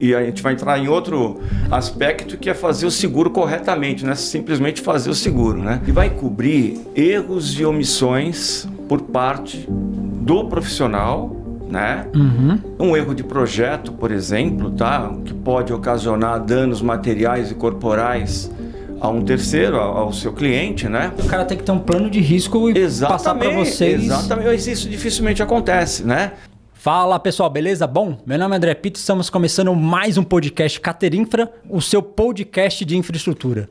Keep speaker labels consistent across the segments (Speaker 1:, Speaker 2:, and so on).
Speaker 1: E a gente vai entrar em outro aspecto que é fazer o seguro corretamente, não é simplesmente fazer o seguro, né? E vai cobrir erros e omissões por parte do profissional, né? Um erro de projeto, por exemplo, tá? Que pode ocasionar danos materiais e corporais a um terceiro, ao seu cliente, né?
Speaker 2: O cara tem que ter um plano de risco e passar para vocês.
Speaker 1: Exatamente, mas isso dificilmente acontece, né?
Speaker 2: Fala pessoal, beleza? Bom, meu nome é André Pito, estamos começando mais um podcast Caterinfra, o seu podcast de infraestrutura.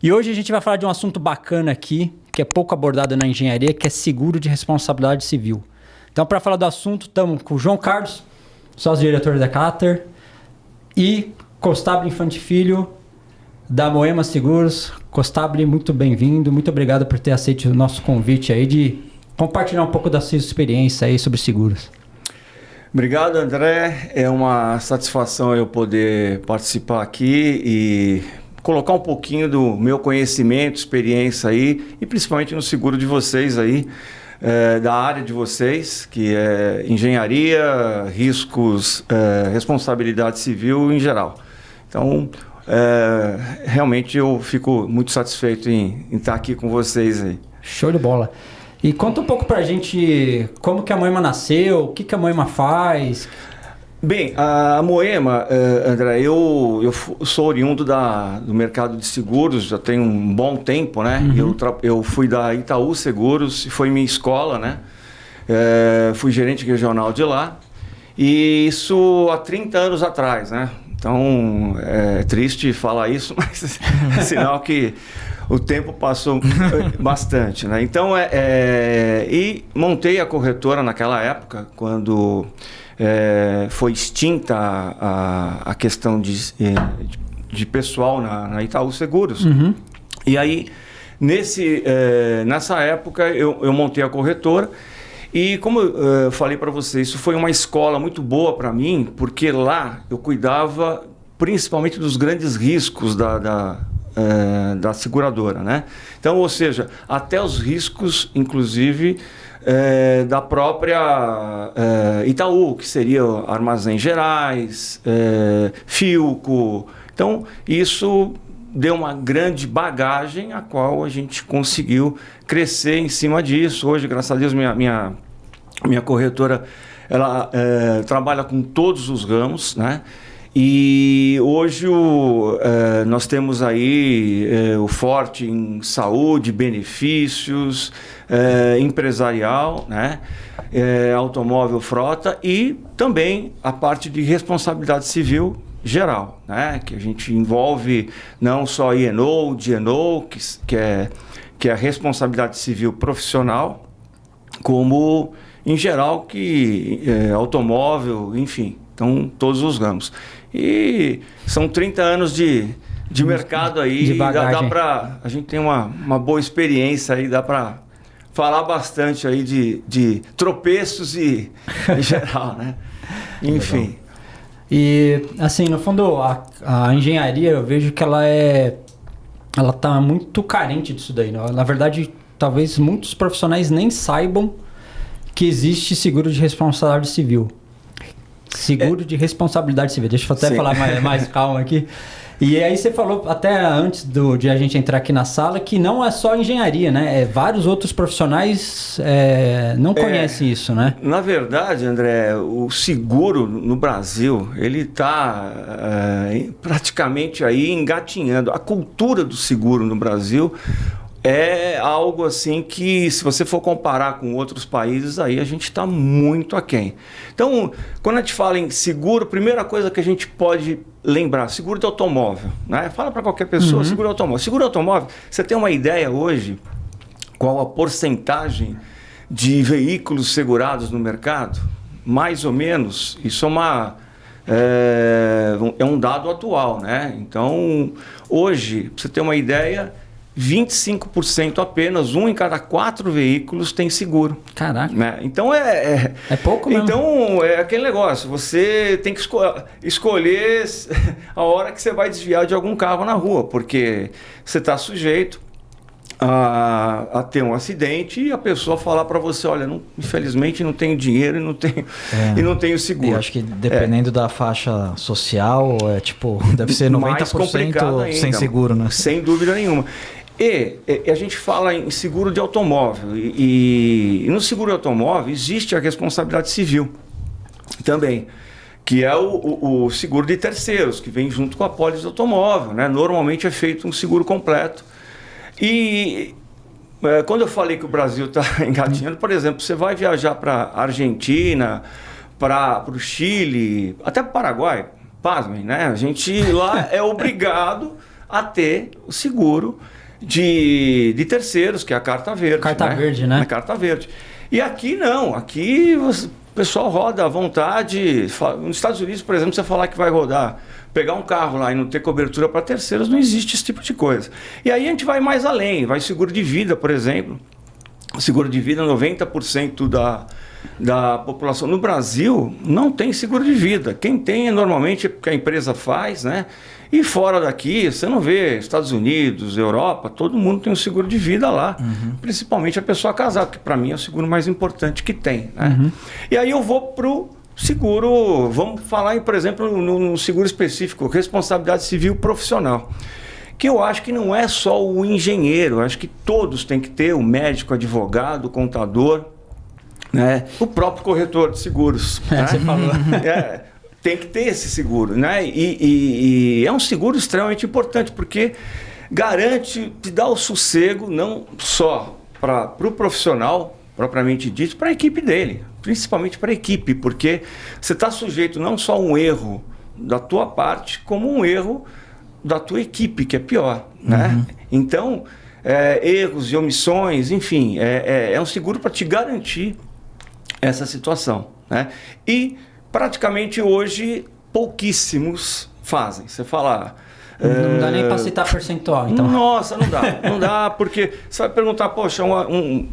Speaker 2: E hoje a gente vai falar de um assunto bacana aqui, que é pouco abordado na engenharia, que é seguro de responsabilidade civil. Então, para falar do assunto, estamos com o João Carlos, sócio-diretor da Cater, e Costabile Infante Filho, da Moema Seguros. Costabile, muito bem-vindo, muito obrigado por ter aceito o nosso convite aí de compartilhar um pouco da sua experiência aí sobre seguros.
Speaker 1: Obrigado, André. É uma satisfação eu poder participar aqui e colocar um pouquinho do meu conhecimento, experiência aí, e principalmente no seguro de vocês aí, da área de vocês, que é engenharia, riscos, responsabilidade civil em geral. Então, realmente eu fico muito satisfeito em estar aqui com vocês aí.
Speaker 2: Show de bola. E conta um pouco pra gente como que a Moema nasceu, o que que a Moema faz.
Speaker 1: Bem, a Moema, André, eu sou oriundo do mercado de seguros, já tem um bom tempo, né? Eu fui da Itaú Seguros, foi minha escola, né? Fui gerente regional de lá, e isso há 30 anos atrás, né? Então, é triste falar isso, mas é sinal que o tempo passou bastante, né? Então, e montei a corretora naquela época, quando foi extinta a questão de pessoal na Itaú Seguros. E aí, nessa época, eu montei a corretora. E como eu falei para você, isso foi uma escola muito boa para mim, porque lá eu cuidava principalmente dos grandes riscos da seguradora, né? Então, ou seja, até os riscos, inclusive, da própria Itaú, que seria Armazéns Gerais, Filco. Então, isso deu uma grande bagagem, a qual a gente conseguiu crescer em cima disso. Hoje, graças a Deus, minha corretora, ela trabalha com todos os ramos, né? E hoje nós temos aí o forte em saúde, benefícios, empresarial, né? Automóvel, frota, e também a parte de responsabilidade civil geral, né? Que a gente envolve não só I&O, D&O, que é a responsabilidade civil profissional, como em geral que automóvel, enfim, então todos os ramos. E são 30 anos de mercado aí,
Speaker 2: de bagagem.
Speaker 1: a gente tem uma boa experiência aí, dá para falar bastante aí de tropeços em geral, né? Enfim.
Speaker 2: E, assim, no fundo, a engenharia, eu vejo que ela tá muito carente disso daí, né? Na verdade, talvez muitos profissionais nem saibam que existe seguro de responsabilidade civil. Seguro de responsabilidade civil. Deixa eu até falar mais calmo aqui. E aí você falou, até antes de a gente entrar aqui na sala, que não é só engenharia, né? Vários outros profissionais não conhecem isso, né?
Speaker 1: Na verdade, André, o seguro no Brasil, ele está praticamente aí engatinhando. A cultura do seguro no Brasil é algo assim que, se você for comparar com outros países, aí a gente está muito aquém. Então, quando a gente fala em seguro, primeira coisa que a gente pode lembrar, seguro de automóvel, né? Fala para qualquer pessoa, seguro de automóvel. Seguro de automóvel, você tem uma ideia hoje qual a porcentagem de veículos segurados no mercado? Mais ou menos, isso é um dado atual, né? Então, hoje, para você ter uma ideia, 25% apenas, 1 em cada 4 veículos tem seguro.
Speaker 2: Caraca.
Speaker 1: Né? Então
Speaker 2: é pouco mesmo.
Speaker 1: Então é aquele negócio, você tem que escolher a hora que você vai desviar de algum carro na rua, porque você está sujeito a ter um acidente e a pessoa falar para você, olha, infelizmente não tenho dinheiro e não tenho seguro.
Speaker 3: Eu acho que dependendo da faixa social, deve ser 90%
Speaker 1: mais complicado ainda,
Speaker 3: sem seguro, né?
Speaker 1: Sem dúvida nenhuma. E a gente fala em seguro de automóvel e no seguro de automóvel existe a responsabilidade civil também, que é o seguro de terceiros, que vem junto com a pólice do automóvel, né? Normalmente é feito um seguro completo. E quando eu falei que o Brasil está engatinhando, por exemplo, você vai viajar para a Argentina, para o Chile, até para o Paraguai, pasmem, né? A gente lá é obrigado a ter o seguro de terceiros, que é a carta verde.
Speaker 2: Carta verde, né?
Speaker 1: A carta verde. E aqui não, aqui o pessoal roda à vontade. Nos Estados Unidos, por exemplo, você falar que vai rodar, pegar um carro lá e não ter cobertura para terceiros, não existe esse tipo de coisa. E aí a gente vai mais além, vai seguro de vida, por exemplo. Seguro de vida, 90% da população no Brasil não tem seguro de vida. Quem tem é normalmente porque a empresa faz, né? E fora daqui, você não vê Estados Unidos, Europa, todo mundo tem um seguro de vida lá. Principalmente a pessoa casada, que para mim é o seguro mais importante que tem, né? E aí eu vou para o seguro, vamos falar, por exemplo, no seguro específico, responsabilidade civil profissional. Que eu acho que não é só o engenheiro, acho que todos têm que ter, o médico, advogado, contador, né? O próprio corretor de seguros. Né?
Speaker 2: Você falou.
Speaker 1: Tem que ter esse seguro, né? E é um seguro extremamente importante, porque garante, te dá o sossego, não só para o profissional, propriamente dito, para a equipe dele, principalmente para a equipe, porque você está sujeito não só a um erro da tua parte, como um erro da tua equipe, que é pior, né? Então, erros e omissões, enfim, é um seguro para te garantir essa situação, né? E praticamente hoje pouquíssimos fazem. Você fala...
Speaker 2: Não dá nem para citar percentual, então.
Speaker 1: Nossa, não dá. Não dá, porque você vai perguntar, poxa,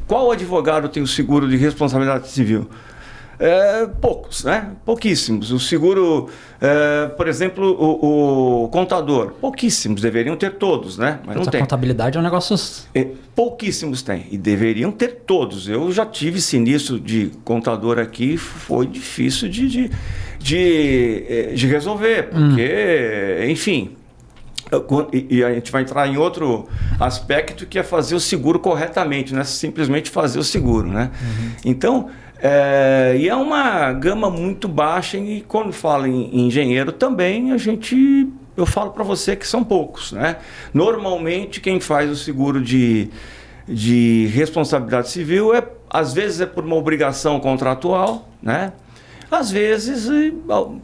Speaker 1: qual advogado tem o seguro de responsabilidade civil? Poucos, né? Pouquíssimos. O seguro, por exemplo, o contador, pouquíssimos, deveriam ter todos, né? Mas não tem.
Speaker 2: A contabilidade é um negócio...
Speaker 1: Pouquíssimos têm, e deveriam ter todos. Eu já tive sinistro de contador aqui, foi difícil de resolver, porque, enfim... E a gente vai entrar em outro aspecto, que é fazer o seguro corretamente, não é simplesmente fazer o seguro, né? Então... e é uma gama muito baixa, e quando falo em engenheiro também, eu falo para você que são poucos, né? Normalmente quem faz o seguro de responsabilidade civil às vezes é por uma obrigação contratual, né? Às vezes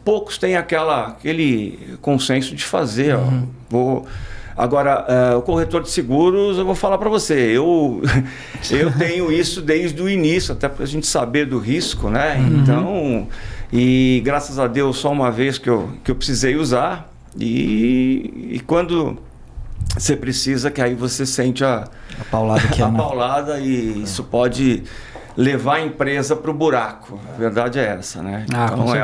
Speaker 1: poucos têm aquele consenso de fazer, Agora, o corretor de seguros, eu vou falar para você, eu tenho isso desde o início, até para a gente saber do risco, né? Então, e graças a Deus, só uma vez que eu precisei usar, e quando você precisa, que aí você sente a paulada, paulada, e isso pode levar a empresa para o buraco. A verdade é essa, né? Então,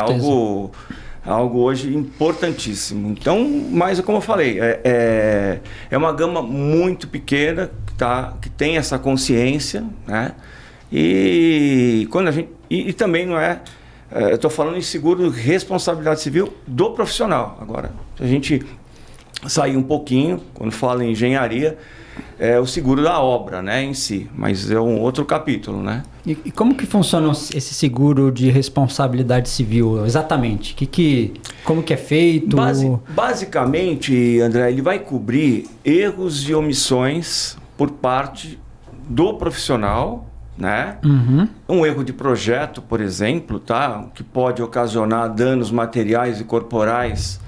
Speaker 1: é algo hoje importantíssimo. Então, mas como eu falei, é uma gama muito pequena que tem essa consciência, né? E quando a gente e também não eu estou falando em seguro de responsabilidade civil do profissional. Agora, se a gente sair um pouquinho, quando fala em engenharia, é o seguro da obra, né, em si, mas é um outro capítulo, né?
Speaker 2: E como que funciona esse seguro de responsabilidade civil, exatamente? Como que é feito?
Speaker 1: Basicamente, André, ele vai cobrir erros e omissões por parte do profissional, né? Um erro de projeto, por exemplo, tá? Que pode ocasionar danos materiais e corporais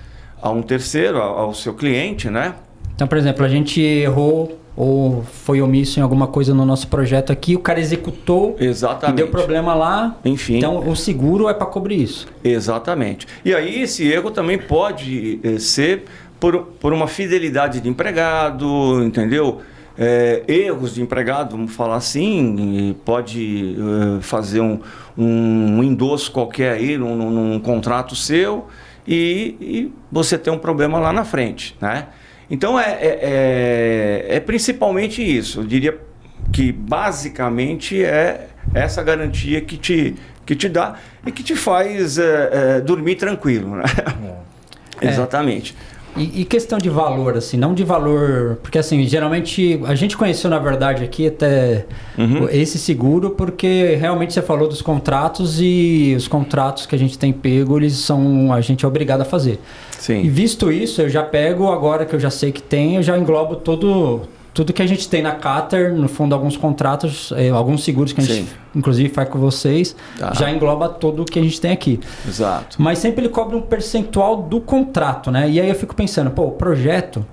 Speaker 1: a um terceiro, ao seu cliente, né?
Speaker 2: Então, por exemplo, a gente errou ou foi omisso em alguma coisa no nosso projeto aqui, o cara executou.
Speaker 1: Exatamente.
Speaker 2: E deu problema lá.
Speaker 1: Enfim.
Speaker 2: Então, o seguro é para cobrir isso.
Speaker 1: Exatamente. E aí, esse erro também pode ser por uma fidelidade de empregado, entendeu? Erros de empregado, vamos falar assim, pode fazer um endosso qualquer aí num contrato seu e você ter um problema lá na frente, né? Então é principalmente isso. Eu diria que basicamente é essa garantia que te dá e que te faz dormir tranquilo, né? Exatamente.
Speaker 2: E questão de valor, assim, não de valor... Porque, assim, geralmente a gente conheceu, na verdade, aqui até esse seguro porque realmente você falou dos contratos e os contratos que a gente tem pego, a gente é obrigado a fazer.
Speaker 1: Sim.
Speaker 2: E visto isso, eu já pego, agora que eu já sei que tem, eu já englobo tudo que a gente tem na Cater, no fundo, alguns contratos, alguns seguros que a gente, inclusive, faz com vocês, já engloba tudo que a gente tem aqui.
Speaker 1: Exato.
Speaker 2: Mas sempre ele cobra um percentual do contrato, né? E aí eu fico pensando, o projeto,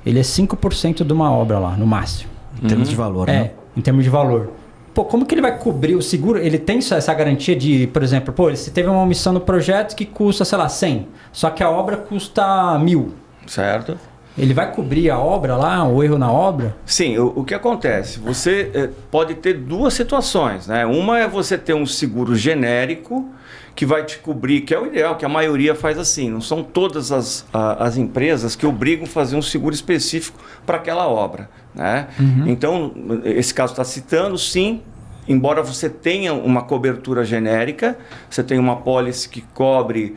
Speaker 2: ele é 5% de uma obra lá, no máximo.
Speaker 3: Em termos de valor, né?
Speaker 2: Em termos de valor. Como que ele vai cobrir o seguro? Ele tem essa garantia de, por exemplo, se teve uma omissão no projeto que custa, sei lá, 100, só que a obra custa 1.000.
Speaker 1: Certo.
Speaker 2: Ele vai cobrir a obra lá, o erro na obra?
Speaker 1: Sim, o que acontece? Você pode ter duas situações, né? Uma é você ter um seguro genérico que vai te cobrir, que é o ideal, que a maioria faz assim. Não são todas as empresas que obrigam a fazer um seguro específico para aquela obra, né? Então, esse caso está citando, sim, embora você tenha uma cobertura genérica, você tem uma pólice que cobre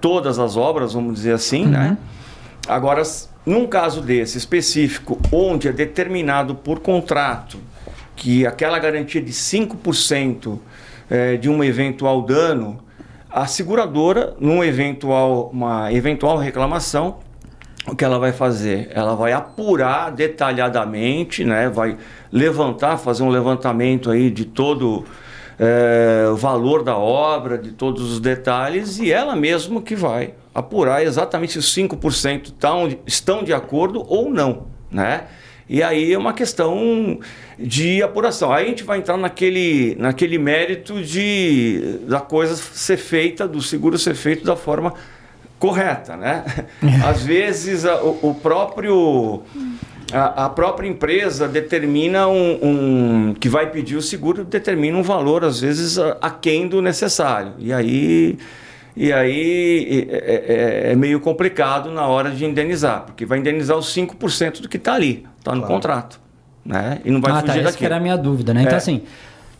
Speaker 1: todas as obras, vamos dizer assim, né? Agora, num caso desse específico, onde é determinado por contrato que aquela garantia de 5% de um eventual dano, a seguradora, uma eventual reclamação, o que ela vai fazer? Ela vai apurar detalhadamente, né? Vai fazer um levantamento aí de todo o valor da obra, de todos os detalhes, e ela mesma que vai apurar exatamente se os 5% estão de acordo ou não, né? E aí é uma questão de apuração. Aí a gente vai entrar naquele mérito da coisa ser feita, do seguro ser feito da forma correta, né? Às vezes a própria empresa determina que vai pedir o seguro, determina um valor, às vezes, aquém do necessário. E aí é meio complicado na hora de indenizar, porque vai indenizar os 5% do que está ali, está no contrato, né? E não vai fugir
Speaker 2: essa
Speaker 1: daqui.
Speaker 2: que era a minha dúvida, né? Então, assim,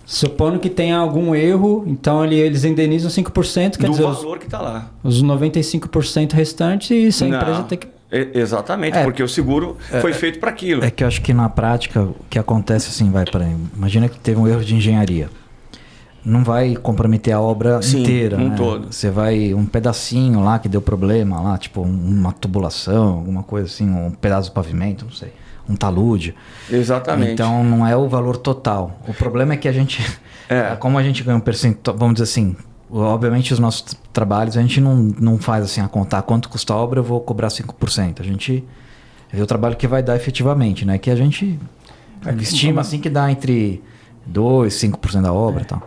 Speaker 2: supondo que tenha algum erro, então eles indenizam 5%, quer
Speaker 1: do
Speaker 2: dizer...
Speaker 1: valor que está lá.
Speaker 2: Os 95% restantes, a empresa tem que...
Speaker 1: Exatamente, porque o seguro foi feito para aquilo.
Speaker 3: É que eu acho que na prática o que acontece assim, imagina que teve um erro de engenharia. Não vai comprometer a obra inteira, né?
Speaker 1: Todo.
Speaker 3: Você vai um pedacinho lá que deu problema lá, tipo uma tubulação, alguma coisa assim, um pedaço do pavimento, não sei, um talude.
Speaker 1: Exatamente.
Speaker 3: Então não é o valor total. O problema é que a gente, como a gente ganha um percentual, vamos dizer assim, obviamente os nossos trabalhos a gente não faz assim a contar quanto custa a obra, eu vou cobrar 5%. A gente vê o trabalho que vai dar efetivamente, né? Que a gente estima assim que dá entre 2% e 5% da obra e tal.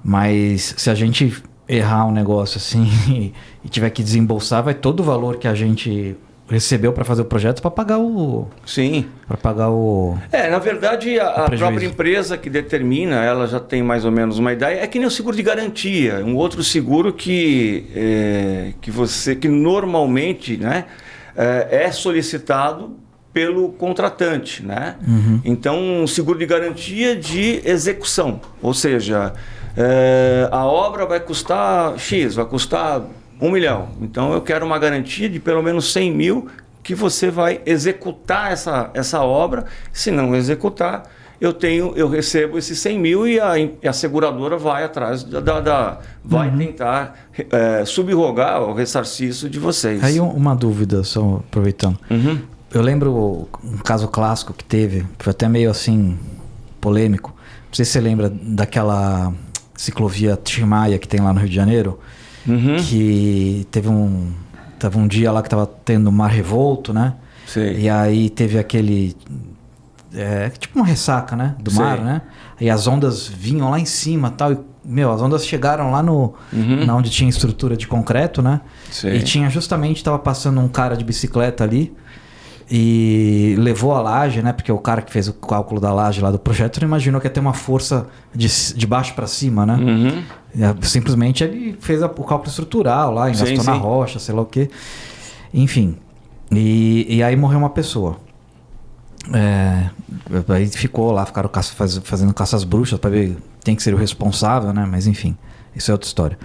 Speaker 3: Mas se a gente errar um negócio assim e tiver que desembolsar, vai todo o valor que a gente recebeu para fazer o projeto para pagar o...
Speaker 1: Sim.
Speaker 3: Para pagar o...
Speaker 1: na verdade, a própria empresa que determina, ela já tem mais ou menos uma ideia. É que nem o seguro de garantia, um outro seguro que normalmente, né, é solicitado pelo contratante, né? Então, um seguro de garantia de execução, ou seja, a obra vai custar X, vai custar 1 milhão. Então, eu quero uma garantia de pelo menos 100 mil que você vai executar essa obra. Se não executar, eu recebo esses 100 mil e a seguradora vai atrás vai tentar subrogar ou ressarcir isso de vocês.
Speaker 3: Aí uma dúvida, só aproveitando. Eu lembro um caso clássico que teve, que foi até meio assim polêmico. Não sei se você lembra daquela ciclovia Tim Maia que tem lá no Rio de Janeiro, que teve um dia lá que estava tendo mar revolto, né?
Speaker 1: Sim.
Speaker 3: E aí teve aquele... tipo uma ressaca, né? Do mar, né? E as ondas vinham lá em cima e tal. E, as ondas chegaram lá na onde tinha estrutura de concreto, né?
Speaker 1: Sim.
Speaker 3: E estava passando um cara de bicicleta ali e levou a laje, né? Porque o cara que fez o cálculo da laje lá do projeto não imaginou que ia ter uma força de baixo para cima, né? Simplesmente ele fez o cálculo estrutural lá, engastou na rocha, sei lá o quê. Enfim, E aí morreu uma pessoa. Aí ficaram fazendo caça às bruxas para ver quem que seria o responsável, né? Mas enfim, isso é outra história.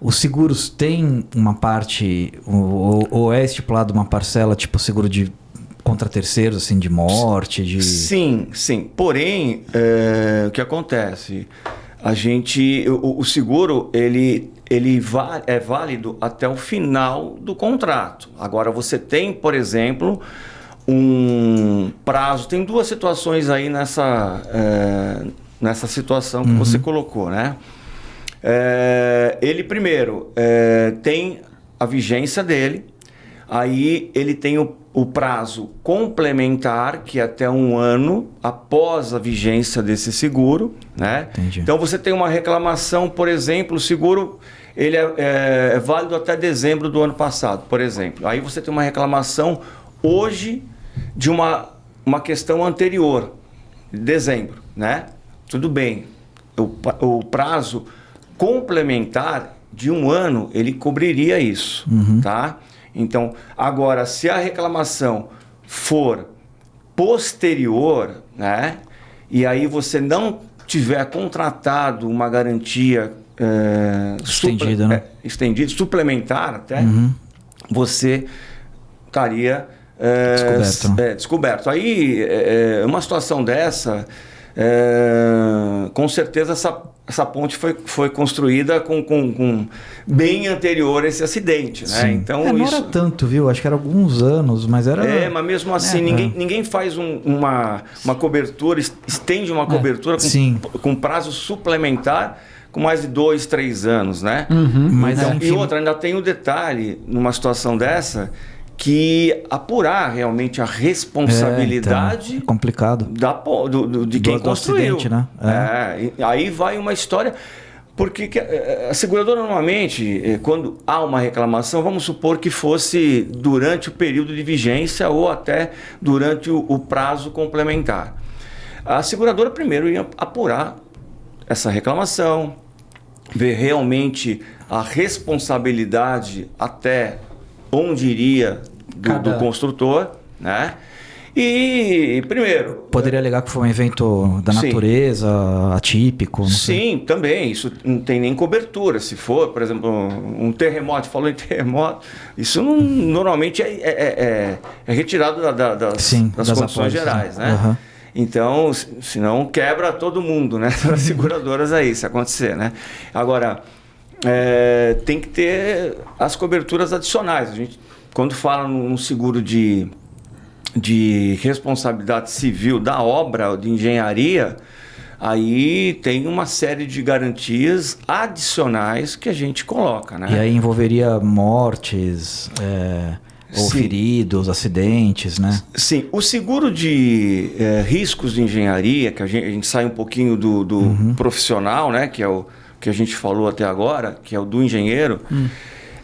Speaker 3: Os seguros têm uma parte, ou é estipulado uma parcela, tipo seguro contra terceiros, assim, de morte?
Speaker 1: Sim. Porém, o que acontece? O seguro, ele é válido até o final do contrato. Agora, você tem, por exemplo, um prazo. Tem duas situações aí nessa situação que você colocou, né? Ele primeiro tem a vigência dele, aí ele tem o prazo complementar, que é até 1 ano após a vigência desse seguro, né?
Speaker 3: Entendi.
Speaker 1: Então você tem uma reclamação, por exemplo, o seguro ele é válido até dezembro do ano passado, por exemplo. Aí você tem uma reclamação hoje de uma questão anterior, de dezembro, né? Tudo bem, o prazo complementar de 1 ano, ele cobriria isso, tá? Então, agora, se a reclamação for posterior, né? E aí você não tiver contratado uma garantia
Speaker 3: estendida, né?
Speaker 1: Estendida, suplementar até, você estaria descoberto. Aí, uma situação dessa, com certeza essa ponte foi construída com bem anterior a esse acidente, né?
Speaker 3: Sim.
Speaker 1: Então,
Speaker 3: não era tanto, viu? Acho que era alguns anos, mas era...
Speaker 1: mas mesmo assim, ninguém faz uma cobertura, estende uma cobertura com prazo suplementar com mais de 2, 3 anos, né?
Speaker 3: Mas
Speaker 1: e outra, ainda tem um detalhe numa situação dessa, que apurar realmente a responsabilidade
Speaker 3: é complicado
Speaker 1: de quem construiu.
Speaker 3: Acidente, né?
Speaker 1: Aí vai uma história, porque a seguradora normalmente, quando há uma reclamação, vamos supor que fosse durante o período de vigência ou até durante o prazo complementar. A seguradora primeiro ia apurar essa reclamação, ver realmente a responsabilidade até onde iria do construtor, né? E primeiro...
Speaker 3: Poderia alegar que foi um evento da natureza, atípico?
Speaker 1: Sim, também. Isso não tem nem cobertura. Se for, por exemplo, um terremoto, falou em terremoto, isso normalmente é retirado das condições gerais, né? Então, senão quebra todo mundo, né? Das seguradoras aí, se acontecer, né? Agora, tem que ter as coberturas adicionais. A gente, quando fala num seguro de responsabilidade civil da obra, de engenharia, aí tem uma série de garantias adicionais que a gente coloca, né?
Speaker 3: E aí envolveria mortes... ou feridos, acidentes, né?
Speaker 1: Sim. O seguro de riscos de engenharia, que a gente sai um pouquinho do profissional, né? Que é o que a gente falou até agora, que é o do engenheiro.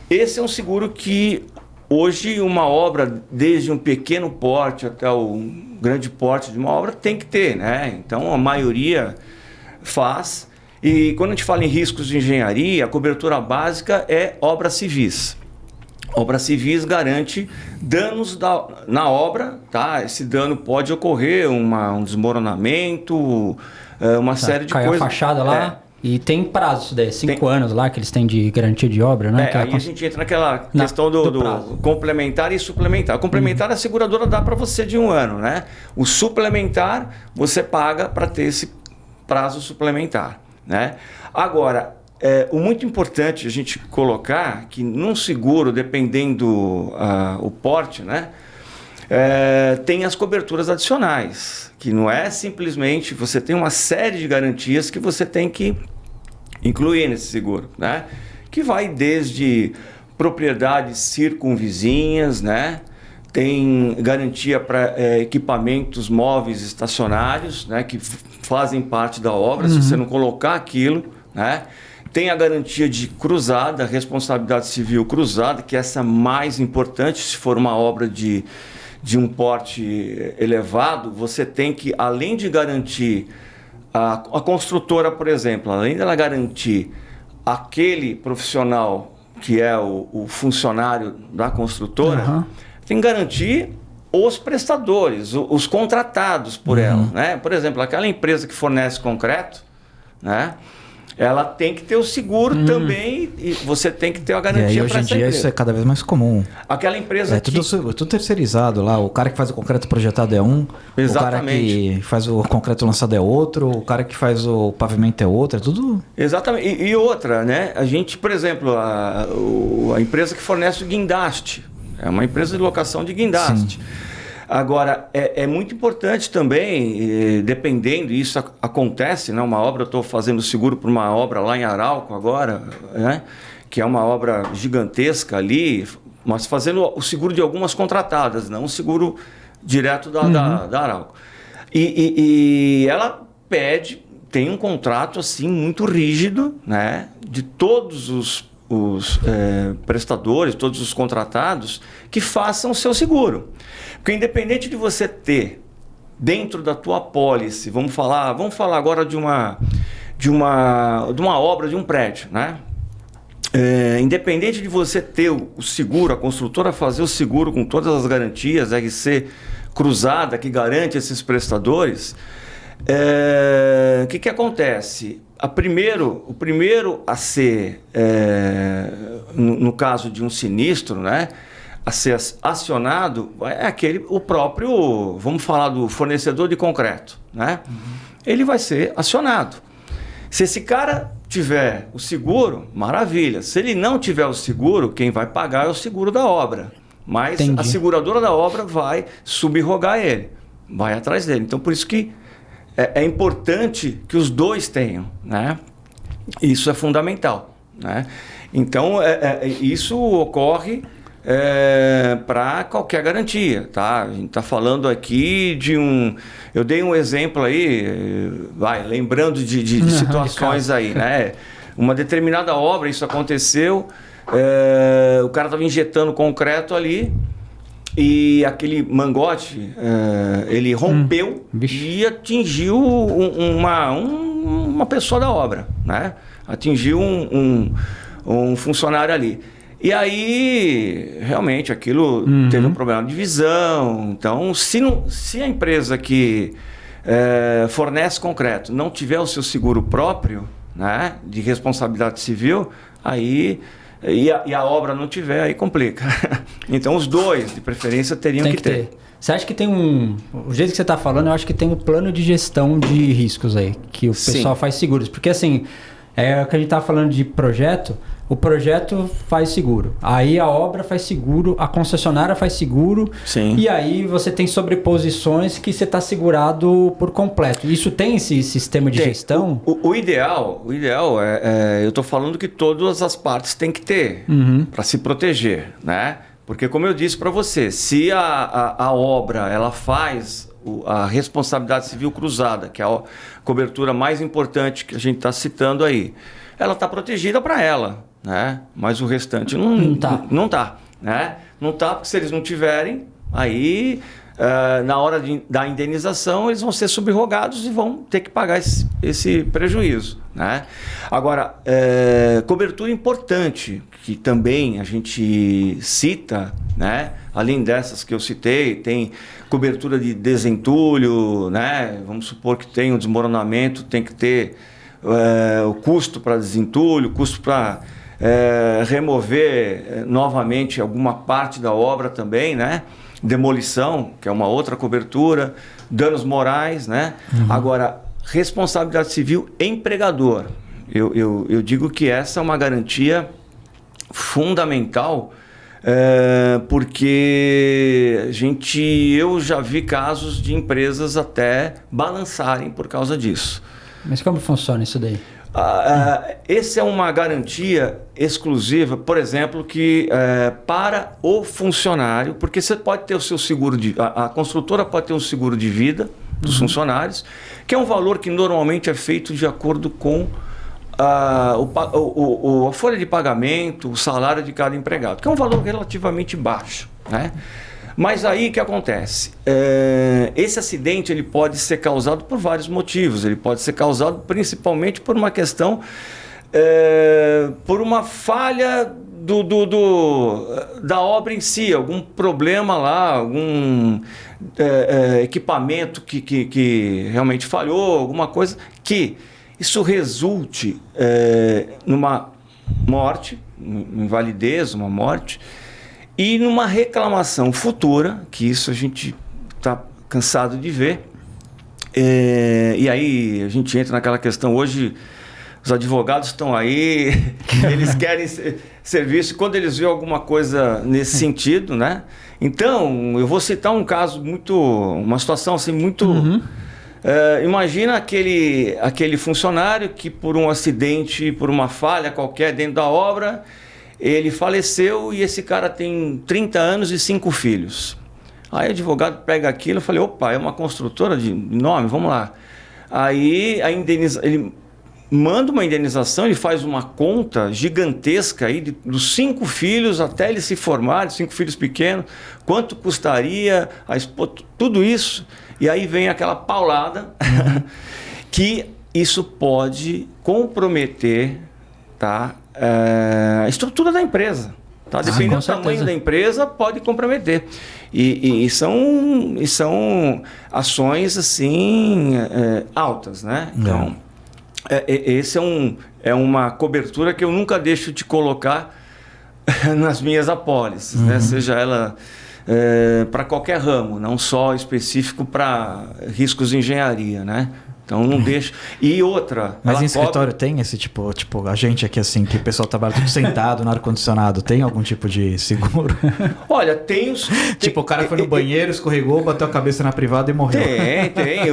Speaker 1: Esse é um seguro que hoje uma obra, desde um pequeno porte até o grande porte de uma obra, tem que ter, né? Então a maioria faz. E quando a gente fala em riscos de engenharia, a cobertura básica é obras civis. Obras civis garante danos na obra, tá? Esse dano pode ocorrer, um desmoronamento, uma série de coisas.
Speaker 2: Caiu a fachada lá e tem prazo isso daí, 5 anos lá que eles têm de garantia de obra, né?
Speaker 1: Aí a gente entra naquela questão do complementar e suplementar. O complementar a seguradora dá para você de 1 ano, né? O suplementar você paga para ter esse prazo suplementar, né? Agora... o muito importante a gente colocar que num seguro, dependendo o porte, né, tem as coberturas adicionais, que não é simplesmente, você tem uma série de garantias que você tem que incluir nesse seguro, né, que vai desde propriedades circunvizinhas, né, tem garantia para equipamentos móveis estacionários, né, que fazem parte da obra, se você não colocar aquilo, né. Tem a garantia de cruzada, responsabilidade civil cruzada, que é essa mais importante. Se for uma obra de um porte elevado, você tem que, além de garantir a construtora, por exemplo, além dela garantir aquele profissional que é o funcionário da construtora, tem que garantir os prestadores, os contratados por ela, né? Por exemplo, aquela empresa que fornece concreto, né? Ela tem que ter o seguro também e você tem que ter a garantia para essa empresa.
Speaker 3: Hoje em dia isso é cada vez mais comum.
Speaker 1: Aquela empresa
Speaker 3: tudo terceirizado lá. O cara que faz o concreto projetado é um.
Speaker 1: Exatamente.
Speaker 3: O cara que faz o concreto lançado é outro. O cara que faz o pavimento é outro. É tudo...
Speaker 1: Exatamente. E outra, né? A gente, por exemplo, a empresa que fornece o guindaste. É uma empresa de locação de guindaste. Sim. Agora, é muito importante também, dependendo, isso acontece, né? Uma obra, eu estou fazendo seguro para uma obra lá em Arauco agora, né? Que é uma obra gigantesca ali, mas fazendo o seguro de algumas contratadas, não o seguro direto da Arauco. E ela tem um contrato assim muito rígido, né? De todos os prestadores, todos os contratados, que façam o seu seguro. Porque independente de você ter dentro da tua apólice, vamos falar agora de uma obra, de um prédio, né? Independente de você ter o seguro, a construtora fazer o seguro com todas as garantias, RC cruzada, que garante esses prestadores, o que acontece? O primeiro a ser, no caso de um sinistro, né, a ser acionado é o próprio, vamos falar do fornecedor de concreto, né? Ele vai ser acionado. Se esse cara tiver o seguro, maravilha. Se ele não tiver o seguro, quem vai pagar é o seguro da obra. Mas a seguradora da obra vai subrogar ele, vai atrás dele. Então, por isso que é importante que os dois tenham, né? Isso é fundamental, né? Então, isso ocorre para qualquer garantia, tá? A gente está falando aqui de eu dei um exemplo aí, lembrando de situações aí, né? Uma determinada obra, isso aconteceu, o cara estava injetando concreto ali e aquele mangote, ele rompeu e atingiu uma pessoa da obra, né? Atingiu um funcionário ali. E aí, realmente, aquilo teve um problema de visão. Então, se a empresa que fornece concreto não tiver o seu seguro próprio, né, de responsabilidade civil, aí... E a obra não tiver, aí complica. Então, os dois, de preferência, teriam que ter.
Speaker 2: Você acha que tem o jeito que você está falando, eu acho que tem um plano de gestão de riscos aí, que o pessoal faz seguros. Porque, assim, o que a gente estava falando de projeto, o projeto faz seguro. Aí a obra faz seguro, a concessionária faz seguro. Sim. E aí você tem sobreposições que você está segurado por completo. Isso tem esse sistema de gestão?
Speaker 1: O ideal eu estou falando que todas as partes têm que ter para se proteger, né? Porque, como eu disse para você, se a obra ela faz a responsabilidade civil cruzada, que é a cobertura mais importante que a gente está citando aí, ela está protegida para ela, né? Mas o restante não tá, né? Não tá, porque se eles não tiverem, aí na hora da indenização eles vão ser subrogados e vão ter que pagar esse prejuízo, né? Agora, cobertura importante, que também a gente cita, né? Além dessas que eu citei, tem cobertura de desentulho, né? Vamos supor que tem um desmoronamento, tem que ter o custo para desentulho, custo para remover novamente alguma parte da obra também, né? Demolição, que é uma outra cobertura, danos morais, né? Agora, responsabilidade civil empregador. Eu digo que essa é uma garantia fundamental, porque eu já vi casos de empresas até balançarem por causa disso.
Speaker 2: Mas como funciona isso daí?
Speaker 1: Essa é uma garantia exclusiva, por exemplo, que para o funcionário, porque você pode ter o seu seguro a construtora pode ter um seguro de vida dos funcionários, que é um valor que normalmente é feito de acordo com a folha de pagamento, o salário de cada empregado, que é um valor relativamente baixo, né? Mas aí o que acontece? Esse acidente ele pode ser causado por vários motivos. Ele pode ser causado principalmente por uma questão por uma falha da obra em si, algum problema lá, algum equipamento que realmente falhou, alguma coisa, que isso resulte numa morte, invalidez, uma morte, e numa reclamação futura, que isso a gente está cansado de ver. E aí a gente entra naquela questão, hoje os advogados estão aí, eles querem serviço quando eles veem alguma coisa nesse sentido, né? Então, eu vou citar um caso uma situação assim muito... imagina aquele funcionário que por um acidente, por uma falha qualquer dentro da obra, ele faleceu e esse cara tem 30 anos e 5 filhos. Aí o advogado pega aquilo e fala, opa, é uma construtora de nome, vamos lá. Aí ele manda uma indenização, ele faz uma conta gigantesca aí dos 5 filhos até ele se formar, 5 filhos pequenos, quanto custaria, tudo isso. E aí vem aquela paulada que isso pode comprometer, tá, a estrutura da empresa. Tá? Dependendo do tamanho da empresa, pode comprometer. E são ações assim altas, né? Então, esse é uma cobertura que eu nunca deixo de colocar nas minhas apólices, né? Seja ela para qualquer ramo, não só específico para riscos de engenharia, né? Então não deixa. E outra.
Speaker 3: Mas em escritório tem esse tipo, a gente aqui assim, que o pessoal trabalha tudo sentado no ar-condicionado, tem algum tipo de seguro?
Speaker 1: Olha, tem os.
Speaker 3: Tipo, o cara foi no banheiro, escorregou, bateu a cabeça na privada e morreu.
Speaker 1: Tem. Tem.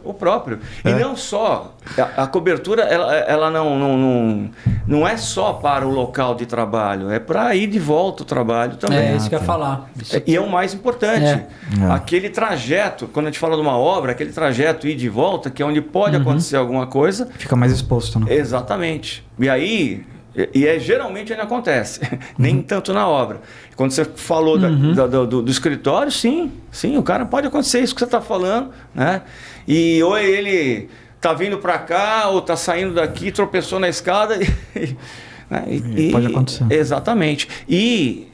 Speaker 1: O próprio. E não só. A cobertura, ela não é só para o local de trabalho, é para ir de volta ao trabalho também.
Speaker 2: É isso que eu ia falar.
Speaker 1: E é o mais importante. Aquele trajeto, quando a gente fala de uma obra, aquele trajeto ir de volta, que é onde pode acontecer alguma coisa.
Speaker 3: Fica mais exposto, né?
Speaker 1: Exatamente. E aí, geralmente ainda acontece, nem tanto na obra. Quando você falou do escritório, sim, o cara pode acontecer isso que você está falando, né? E ou ele está vindo para cá, ou está saindo daqui, tropeçou na escada
Speaker 3: e pode acontecer.
Speaker 1: Exatamente. E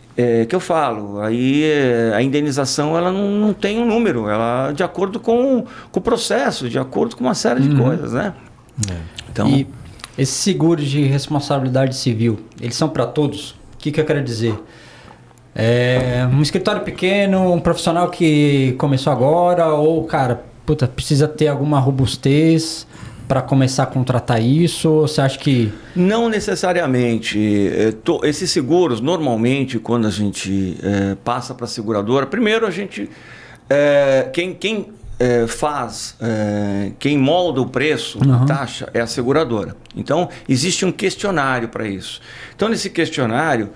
Speaker 1: que eu falo, aí a indenização ela não tem um número, ela de acordo com o processo, de acordo com uma série de coisas, né? Então,
Speaker 2: e esses seguros de responsabilidade civil, eles são para todos? O que eu quero dizer? Um escritório pequeno, um profissional que começou agora, ou, cara, precisa ter alguma robustez para começar a contratar isso? Ou você acha que...
Speaker 1: Não necessariamente. Esses seguros, normalmente, quando a gente passa para a seguradora, primeiro a gente... quem molda o preço, a taxa, é a seguradora. Então, existe um questionário para isso. Então, nesse questionário,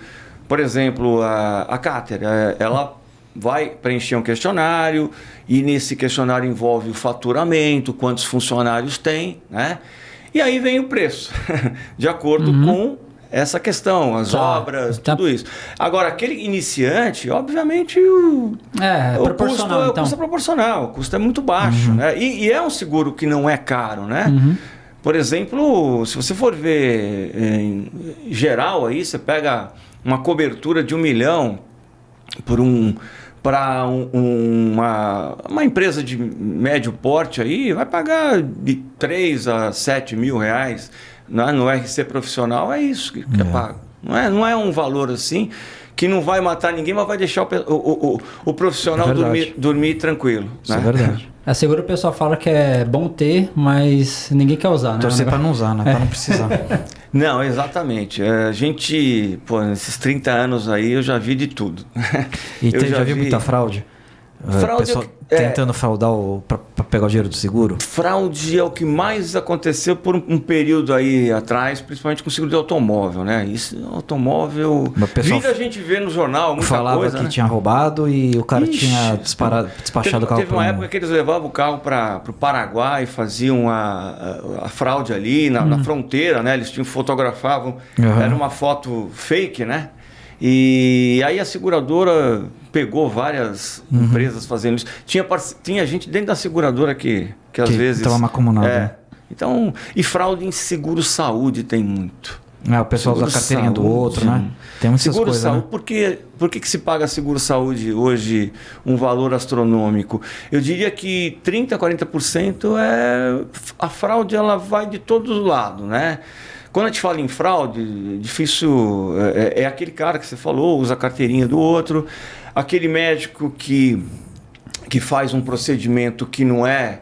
Speaker 1: por exemplo, a Cáter, ela vai preencher um questionário e nesse questionário envolve o faturamento, quantos funcionários tem, né? E aí vem o preço, de acordo com essa questão, as obras, tudo isso. Agora, aquele iniciante, obviamente, o custo é proporcional, o custo é muito baixo, né? E é um seguro que não é caro, né? Por exemplo, se você for ver em geral aí, você pega uma cobertura de 1 milhão para uma empresa de médio porte aí, vai pagar de 3 a 7 mil reais. No RC profissional é isso que é pago. Não é um valor assim que não vai matar ninguém, mas vai deixar o profissional dormir tranquilo.
Speaker 3: Isso, né? É verdade.
Speaker 2: A seguro o pessoal fala que é bom ter, mas ninguém quer usar, né?
Speaker 3: Torcer para não usar, né? Para não precisar.
Speaker 1: Não, exatamente. A gente, nesses 30 anos aí, eu já vi de tudo.
Speaker 3: E já vi muita fraude? Pessoal tentando fraudar para pegar o dinheiro do seguro?
Speaker 1: Fraude é o que mais aconteceu por um período aí atrás, principalmente com o seguro de automóvel, né? Isso, automóvel... A gente vê no jornal muita
Speaker 3: falava
Speaker 1: coisa,
Speaker 3: que
Speaker 1: né?
Speaker 3: tinha roubado e o cara tinha despachado o carro.
Speaker 1: Teve uma época que eles levavam o carro para o Paraguai, faziam a fraude ali na fronteira, né? Eles fotografavam, era uma foto fake, né? E aí a seguradora pegou várias empresas fazendo isso. Tinha gente dentro da seguradora que às vezes...
Speaker 3: estava macumunado.
Speaker 1: Então, e fraude em seguro-saúde tem muito.
Speaker 3: O pessoal usa a carteirinha do outro, né? Tem muitas coisas,
Speaker 1: Seguro-saúde,
Speaker 3: né?
Speaker 1: Por que se paga seguro-saúde hoje um valor astronômico? Eu diria que 30%, 40% a fraude, ela vai de todo lado, né? Quando a gente fala em fraude, difícil é aquele cara que você falou, usa a carteirinha do outro, aquele médico que faz um procedimento que não é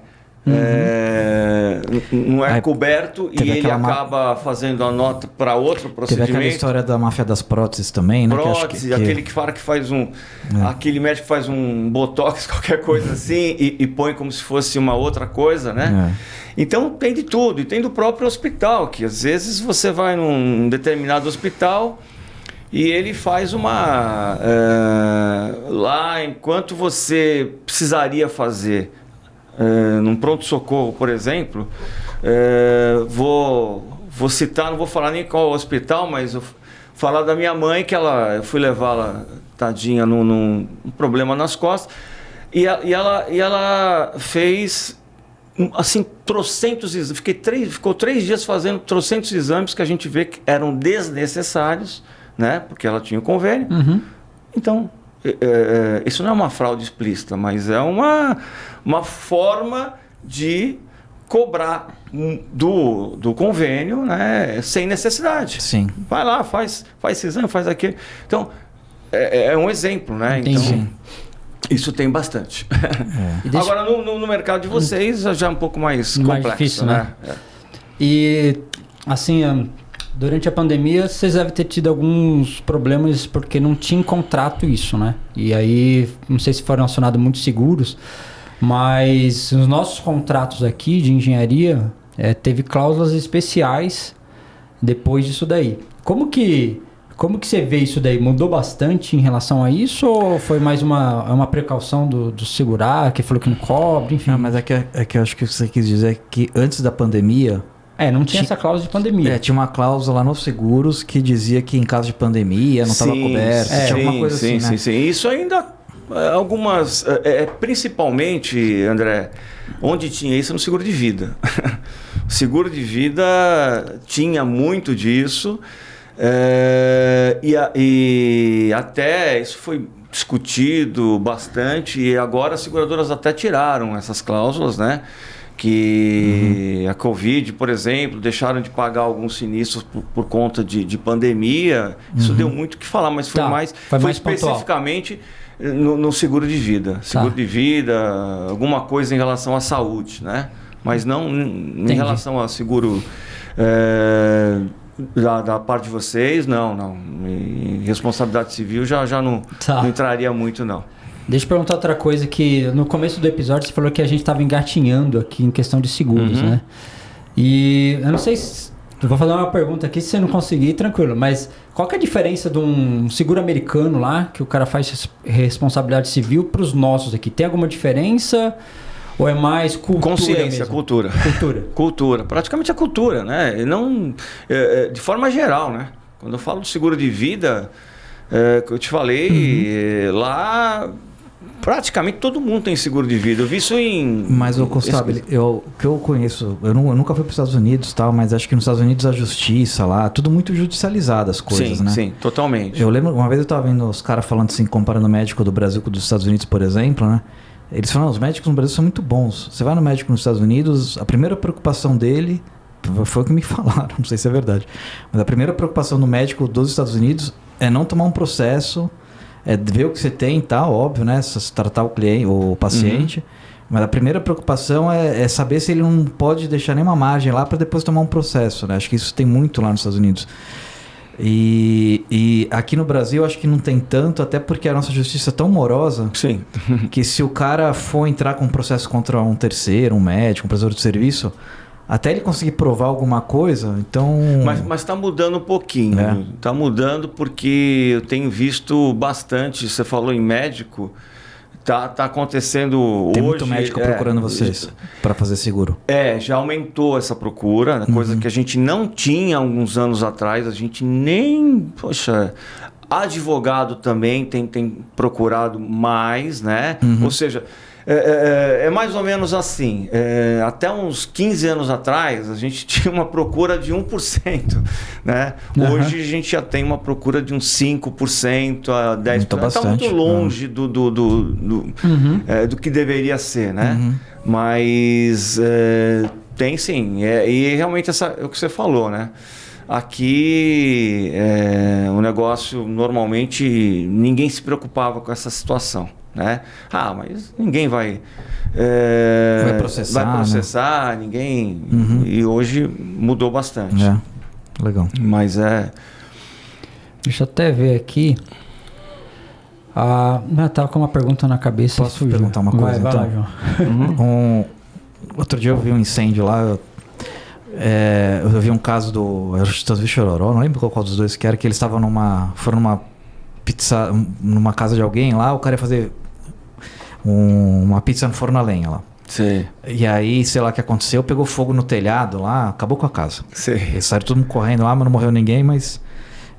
Speaker 1: coberto e ele acaba fazendo a nota para outro procedimento.
Speaker 3: Teve aquela história da máfia das próteses também, né?
Speaker 1: Prótese, aquele cara que faz aquele médico que faz um botox, qualquer coisa assim, e põe como se fosse uma outra coisa, né? Então tem de tudo, e tem do próprio hospital, que às vezes você vai num determinado hospital e ele faz lá, enquanto você precisaria fazer num pronto-socorro, por exemplo, vou citar, não vou falar nem qual hospital, mas eu falar da minha mãe, que eu fui levá-la, tadinha, num problema nas costas, e ela fez, assim, trocentos exames, ficou 3 dias fazendo trocentos exames que a gente vê que eram desnecessários, né, porque ela tinha o convênio. Então, isso não é uma fraude explícita, mas é uma forma de cobrar do convênio, né, sem necessidade.
Speaker 3: Sim.
Speaker 1: Vai lá, faz esse exame, faz aquele. Então, é um exemplo, né? Então, isso tem bastante. Agora, no mercado de vocês, já é um pouco mais complexo,
Speaker 2: difícil, né? E, assim, durante a pandemia, vocês devem ter tido alguns problemas porque não tinha contrato isso, né? E aí, não sei se foram acionados muitos seguros, mas os nossos contratos aqui de engenharia teve cláusulas especiais depois disso daí. Como que você vê isso daí? Mudou bastante em relação a isso ou foi mais uma precaução do segurar, que falou que não cobre, enfim?
Speaker 3: Mas é que eu acho que você quis dizer que antes da pandemia...
Speaker 2: não tinha essa cláusula de pandemia.
Speaker 3: Tinha uma cláusula lá nos seguros que dizia que em caso de pandemia não estava coberto. Tinha alguma coisa assim, né?
Speaker 1: Sim. Isso ainda... Algumas, principalmente, André, onde tinha isso no seguro de vida. O seguro de vida tinha muito disso, e até isso foi discutido bastante, e agora as seguradoras até tiraram essas cláusulas, né? Que a Covid, por exemplo, deixaram de pagar alguns sinistros por conta de pandemia. Isso deu muito o que falar, mas foi mais especificamente no seguro de vida. Seguro de vida, alguma coisa em relação à saúde, né? Mas não em relação ao seguro da parte de vocês, não. Em responsabilidade civil já não entraria muito, não.
Speaker 2: Deixa eu perguntar outra coisa, que no começo do episódio você falou que a gente estava engatinhando aqui em questão de seguros, né? E eu não sei se... Eu vou fazer uma pergunta aqui, se você não conseguir, tranquilo. Mas qual que é a diferença de um seguro americano lá, que o cara faz responsabilidade civil, para os nossos aqui? Tem alguma diferença ou é mais cultura
Speaker 1: Consciência,
Speaker 2: mesmo?
Speaker 1: Cultura. Praticamente a cultura, né? E não, de forma geral, né? Quando eu falo de seguro de vida, que eu te falei, lá... Praticamente todo mundo tem seguro de vida. Eu vi isso em...
Speaker 3: Mas, Constable, o que eu conheço... Eu nunca fui para os Estados Unidos, tal, mas acho que nos Estados Unidos a justiça lá, tudo muito judicializado as coisas, né?
Speaker 1: Sim, totalmente.
Speaker 3: Eu lembro, uma vez eu estava vendo os caras falando assim, comparando o médico do Brasil com o dos Estados Unidos, por exemplo, né? Eles falam, os médicos no Brasil são muito bons. Você vai no médico nos Estados Unidos, a primeira preocupação dele... Foi o que me falaram, não sei se é verdade. Mas a primeira preocupação do médico dos Estados Unidos é não tomar um processo... ver o que você tem e tal, óbvio, né? Tratar o cliente, o paciente. Mas a primeira preocupação é saber se ele não pode deixar nenhuma margem lá para depois tomar um processo, né? Acho que isso tem muito lá nos Estados Unidos. E aqui no Brasil acho que não tem tanto, até porque a nossa justiça é tão morosa.
Speaker 1: Sim.
Speaker 3: Que se o cara for entrar com um processo contra um terceiro, um médico, um prestador de serviço... Até ele conseguir provar alguma coisa, então...
Speaker 1: Mas está mudando um pouquinho. Está mudando porque eu tenho visto bastante. Você falou em médico. Tá acontecendo hoje...
Speaker 3: Tem muito médico procurando vocês para fazer seguro.
Speaker 1: Já aumentou essa procura. Coisa que a gente não tinha alguns anos atrás. A gente nem... Poxa... Advogado também tem procurado mais, né? Ou seja... É mais ou menos assim. Até uns 15 anos atrás, a gente tinha uma procura de 1%. Né? Hoje a gente já tem uma procura de uns 5% a 10%. Está muito longe do que deveria ser. Né? Mas tem sim. E realmente é o que você falou. Né? Aqui o negócio, normalmente, ninguém se preocupava com essa situação. Né? Mas ninguém vai processar, né? Ninguém. E hoje mudou bastante.
Speaker 3: Legal.
Speaker 1: Mas
Speaker 2: Deixa eu até ver aqui. Tava com uma pergunta na cabeça.
Speaker 3: Posso perguntar uma coisa?
Speaker 2: Vai
Speaker 3: então?
Speaker 2: lá, João.
Speaker 3: Outro dia eu vi um incêndio lá. Eu vi um caso do Chitãozinho e Chororó, não lembro qual dos dois que era, que eles estavam foram numa pizza, numa casa de alguém lá, o cara ia fazer uma pizza no forno a lenha lá.
Speaker 1: Sim.
Speaker 3: E aí, sei lá o que aconteceu, pegou fogo no telhado lá, acabou com a casa.
Speaker 1: Sim.
Speaker 3: Eles saíram todo mundo correndo lá, mas não morreu ninguém, mas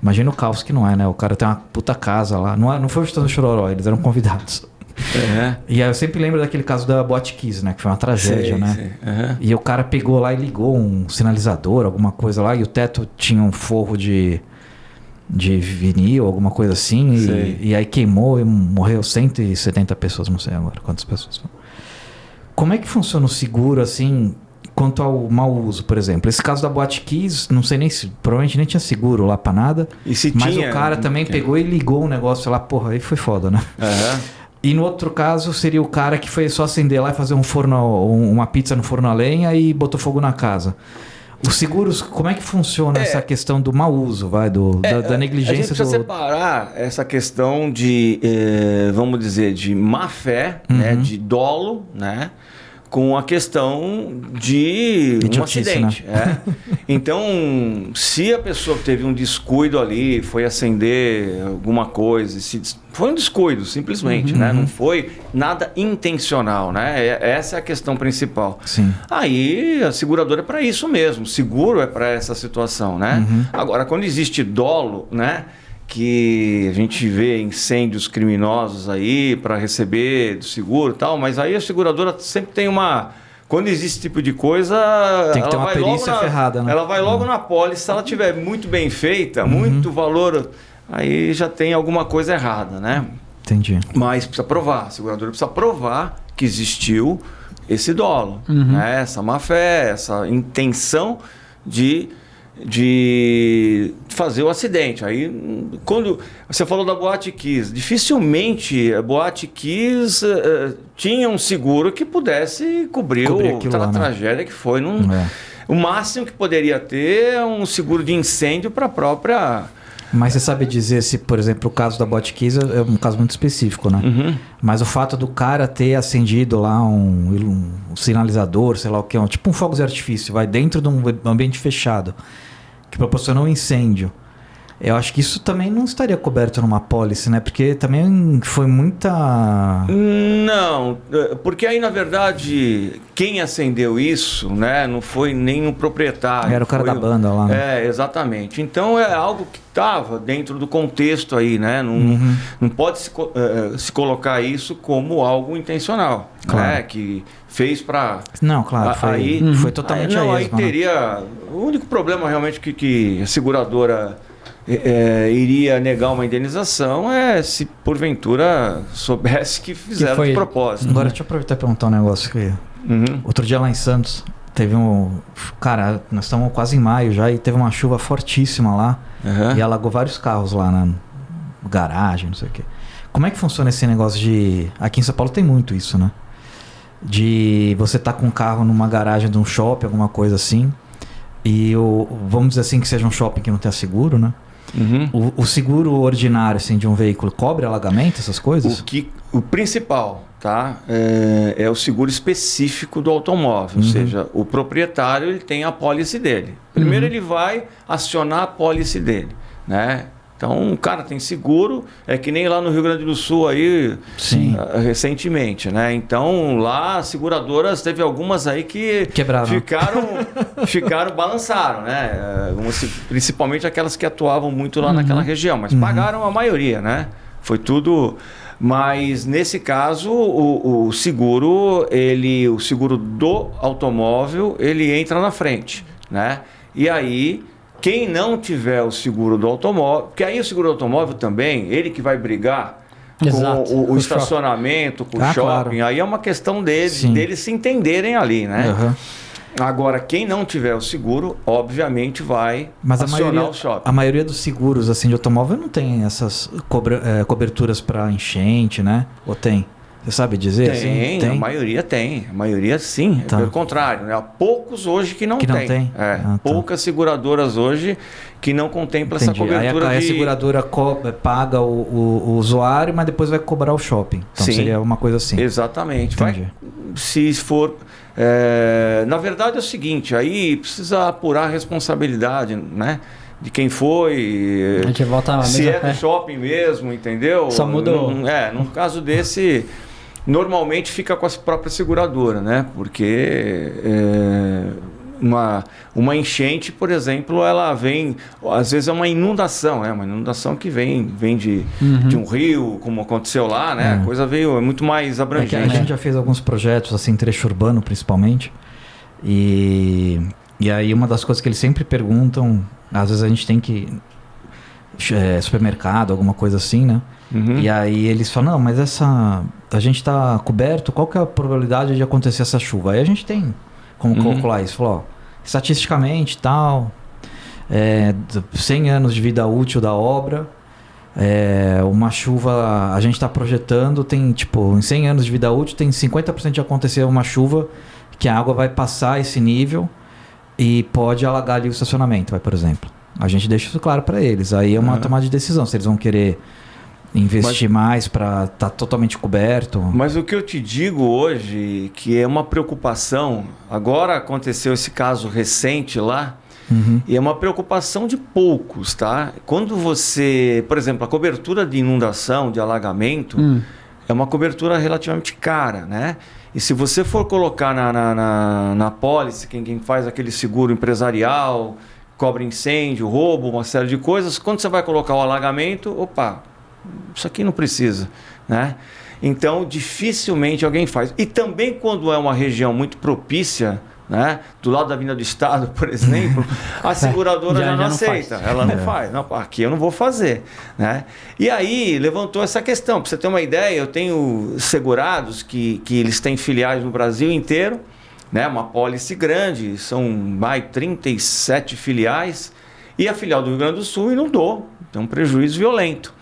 Speaker 3: imagina o caos que não é, né? O cara tem uma puta casa lá. Não foi o Chitãozinho e Chororó, eles eram convidados. E aí eu sempre lembro daquele caso da Botkiss, né? Que foi uma tragédia, né? E o cara pegou lá e ligou um sinalizador, alguma coisa lá, e o teto tinha um forro de vinil, alguma coisa assim, e aí queimou e morreu 170 pessoas, não sei agora quantas pessoas. Como é que funciona o seguro, assim, quanto ao mau uso, por exemplo? Esse caso da Botkiss, não sei nem se, provavelmente nem tinha seguro lá pra nada, mas o cara também pegou e ligou um negócio lá, porra, aí foi foda, né? E no outro caso seria o cara que foi só acender lá e fazer uma pizza no forno a lenha e botou fogo na casa. Os seguros, como é que funciona essa questão do mau uso, da negligência? A gente
Speaker 1: precisa separar essa questão de, vamos dizer, de má fé, né, de dolo, né, com a questão de um acidente. Né? Então, se a pessoa teve um descuido ali, foi acender alguma coisa, foi um descuido, simplesmente, né? Não foi nada intencional, né? Essa é a questão principal.
Speaker 3: Sim.
Speaker 1: Aí a seguradora é para isso mesmo, seguro é para essa situação, né? Agora, quando existe dolo, né? Que a gente vê incêndios criminosos aí para receber do seguro e tal, mas aí a seguradora sempre tem uma... Quando existe esse tipo de coisa...
Speaker 3: Tem que ter uma perícia ferrada, né?
Speaker 1: Ela vai logo na pólice, se ela tiver muito bem feita, muito valor, aí já tem alguma coisa errada, né?
Speaker 3: Entendi.
Speaker 1: Mas precisa provar, a seguradora precisa provar que existiu esse dolo, né? Essa má fé, essa intenção de fazer o acidente. Aí, quando você falou da Botkiss, dificilmente a Botkiss tinha um seguro que pudesse cobrir aquela tragédia que foi. O máximo que poderia ter é um seguro de incêndio para a própria...
Speaker 3: Mas você sabe dizer se, por exemplo, o caso da Botkiss é um caso muito específico, né? Mas o fato do cara ter acendido lá um sinalizador, sei lá o que, tipo um fogo de artifício, vai dentro de um ambiente fechado, que proporcionou um incêndio. Eu acho que isso também não estaria coberto numa pólice, né? Porque também foi muita...
Speaker 1: Não, porque aí, na verdade, quem acendeu isso, né, não foi nem o proprietário.
Speaker 3: Era o cara da banda lá, né?
Speaker 1: Exatamente. Então, é algo que estava dentro do contexto aí, né? Não pode se colocar isso como algo intencional,
Speaker 3: claro.
Speaker 1: Né? Que fez para...
Speaker 3: Não, claro, foi totalmente a esmo,
Speaker 1: aí teria... Né? O único problema realmente que a seguradora... iria negar uma indenização se porventura soubesse que fizeram de propósito.
Speaker 3: Agora deixa eu aproveitar e perguntar um negócio aqui. Outro dia lá em Santos teve cara, nós estamos quase em maio já e teve uma chuva fortíssima lá e alagou vários carros lá na garagem, não sei o quê. Como é que funciona esse negócio aqui em São Paulo tem muito isso, né? De você tá com um carro numa garagem de um shopping, alguma coisa assim, e vamos dizer assim que seja um shopping que não tenha seguro, né? O seguro ordinário assim, de um veículo cobre alagamento, essas coisas?
Speaker 1: O principal, tá? É o seguro específico do automóvel, ou seja, o proprietário ele tem a pólice dele. Primeiro ele vai acionar a pólice dele, né? Então, o cara tem seguro, é que nem lá no Rio Grande do Sul aí, recentemente, né? Então, lá as seguradoras, teve algumas aí que
Speaker 3: quebraram.
Speaker 1: Balançaram, né? Principalmente aquelas que atuavam muito lá naquela região, mas pagaram a maioria, né? Foi tudo Mas nesse caso o seguro do automóvel ele entra na frente, né? E aí quem não tiver o seguro do automóvel, porque aí o seguro do automóvel também, ele que vai brigar com o estacionamento, com o shopping, claro. Aí é uma questão deles se entenderem ali, né? Uhum. Agora, quem não tiver o seguro, obviamente vai acionar o shopping.
Speaker 3: A maioria dos seguros assim, de automóvel não tem essas coberturas para enchente, né? Ou tem? Você sabe dizer?
Speaker 1: Tem, a maioria tem. A maioria sim, tá. Pelo contrário. Né? Há poucos hoje que não tem. Poucas seguradoras hoje que não contemplam essa cobertura.
Speaker 3: Aí a seguradora paga o usuário, mas depois vai cobrar o shopping. Então seria uma coisa assim.
Speaker 1: Exatamente. Se for... na verdade é o seguinte, aí precisa apurar a responsabilidade, né? De quem foi,
Speaker 2: a gente volta
Speaker 1: se é do shopping mesmo, entendeu?
Speaker 2: Só mudou.
Speaker 1: Num caso desse, normalmente fica com a própria seguradora, né? Porque uma enchente, por exemplo, ela vem, às vezes é uma inundação, uma inundação que vem de um rio, como aconteceu lá, né? A coisa é muito mais abrangente.
Speaker 3: A gente já fez alguns projetos, assim, trecho urbano principalmente, e aí uma das coisas que eles sempre perguntam, às vezes a gente tem que supermercado, alguma coisa assim, né? E aí eles falam, não, mas a gente está coberto, qual que é a probabilidade de acontecer essa chuva? Aí a gente tem como calcular isso. Falou, estatisticamente, tal, 100 anos de vida útil da obra, uma chuva, a gente está projetando, tem tipo, em 100 anos de vida útil, tem 50% de acontecer uma chuva que a água vai passar esse nível e pode alagar ali o estacionamento, por exemplo. A gente deixa isso claro para eles. Aí é uma tomada de decisão, se eles vão querer investir mais para estar totalmente coberto.
Speaker 1: Mas o que eu te digo hoje, que é uma preocupação, agora aconteceu esse caso recente lá, e é uma preocupação de poucos, tá? Quando você, por exemplo, a cobertura de inundação, de alagamento, é uma cobertura relativamente cara, né? E se você for colocar na pólice, quem faz aquele seguro empresarial, cobre incêndio, roubo, uma série de coisas, quando você vai colocar o alagamento, isso aqui não precisa, né? Então, dificilmente alguém faz. E também quando é uma região muito propícia, né? Do lado da Avenida do Estado, por exemplo, a seguradora já não aceita. Ela não faz. Não, aqui eu não vou fazer, né? E aí levantou essa questão. Para você ter uma ideia, eu tenho segurados que eles têm filiais no Brasil inteiro, né? Uma pólice grande, são mais 37 filiais, e a filial do Rio Grande do Sul inundou. Tem um prejuízo violento.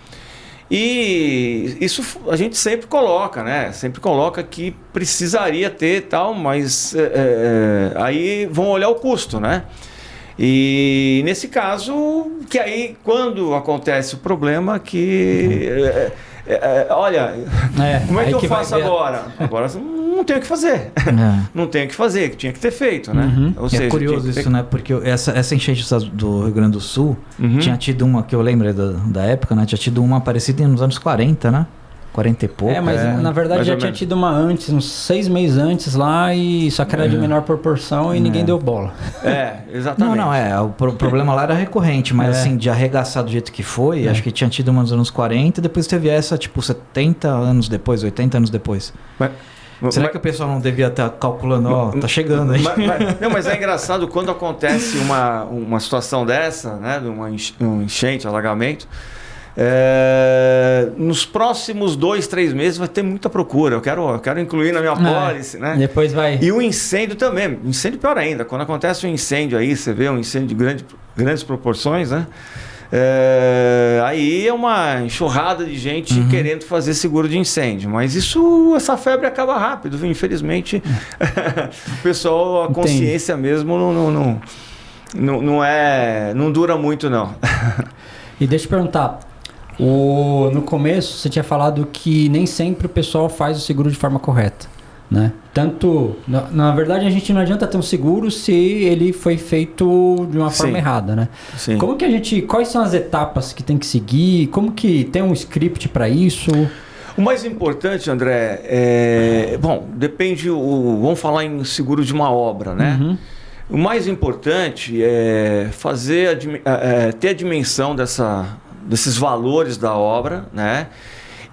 Speaker 1: E isso a gente sempre coloca, né? Sempre coloca que precisaria ter tal, mas aí vão olhar o custo, né? E nesse caso, que aí quando acontece o problema que... olha, como é que eu faço agora? Agora não tenho o que fazer. Não tenho o que fazer, que tinha que ter feito, né?
Speaker 3: Ou seja, curioso isso, né? Porque essa enchente do Rio Grande do Sul tinha tido uma, que eu lembro da época, né? Tinha tido uma parecida nos anos 40, né? 40 e pouco.
Speaker 2: Mas na verdade já tinha tido uma antes, uns 6 meses antes lá, e só que era de menor proporção e ninguém deu bola.
Speaker 1: Exatamente.
Speaker 3: O problema lá era recorrente, mas assim, de arregaçar do jeito que foi, acho que tinha tido uma nos anos 40, depois teve essa, tipo, 70 anos depois, 80 anos depois. Será que o pessoal não devia estar calculando, tá chegando aí?
Speaker 1: Mas é engraçado quando acontece uma situação dessa, né, de um enchente, alagamento, nos próximos 2-3 meses vai ter muita procura. Eu quero incluir na minha pólice, né?
Speaker 2: Depois vai.
Speaker 1: E o incêndio também. Incêndio pior ainda. Quando acontece um incêndio aí, você vê um incêndio de grandes proporções, né? Aí é uma enxurrada de gente querendo fazer seguro de incêndio. Mas essa febre acaba rápido, viu? Infelizmente, o pessoal, a consciência mesmo não dura muito, não.
Speaker 2: E deixa eu perguntar. No começo você tinha falado que nem sempre o pessoal faz o seguro de forma correta, né? Tanto, na verdade, a gente não adianta ter um seguro se ele foi feito de uma forma errada, né?
Speaker 1: Sim.
Speaker 2: Quais são as etapas que tem que seguir? Como que tem um script para isso?
Speaker 1: O mais importante, André, depende, vamos falar em seguro de uma obra, né? O mais importante é ter a dimensão desses valores da obra, né?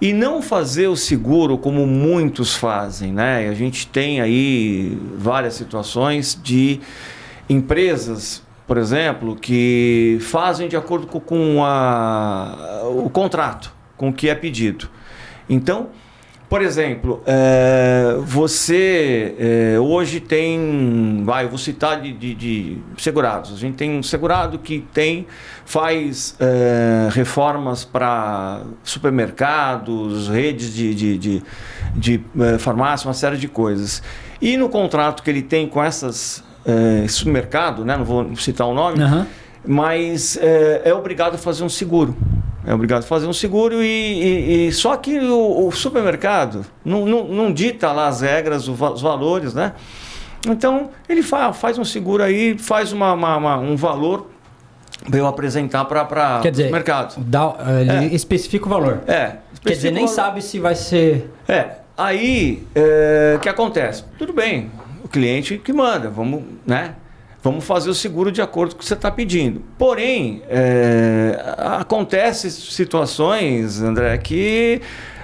Speaker 1: E não fazer o seguro como muitos fazem, né? A gente tem aí várias situações de empresas, por exemplo, que fazem de acordo com o contrato, com o que é pedido. Então, por exemplo, você hoje tem, eu vou citar de segurados. A gente tem um segurado que faz reformas para supermercados, redes de farmácia, uma série de coisas. E no contrato que ele tem com essas supermercado, né? Não vou citar o nome, mas é obrigado a fazer um seguro. É obrigado a fazer um seguro e só que o supermercado não dita lá as regras, os valores, né? Então, ele faz um seguro aí, faz um valor para eu apresentar para o mercado.
Speaker 2: Ele especifica o valor. Quer dizer, nem sabe se vai ser...
Speaker 1: Aí, o que acontece? Tudo bem, o cliente que manda, vamos, né? Vamos fazer o seguro de acordo com o que você está pedindo. Porém, acontecem situações, André, que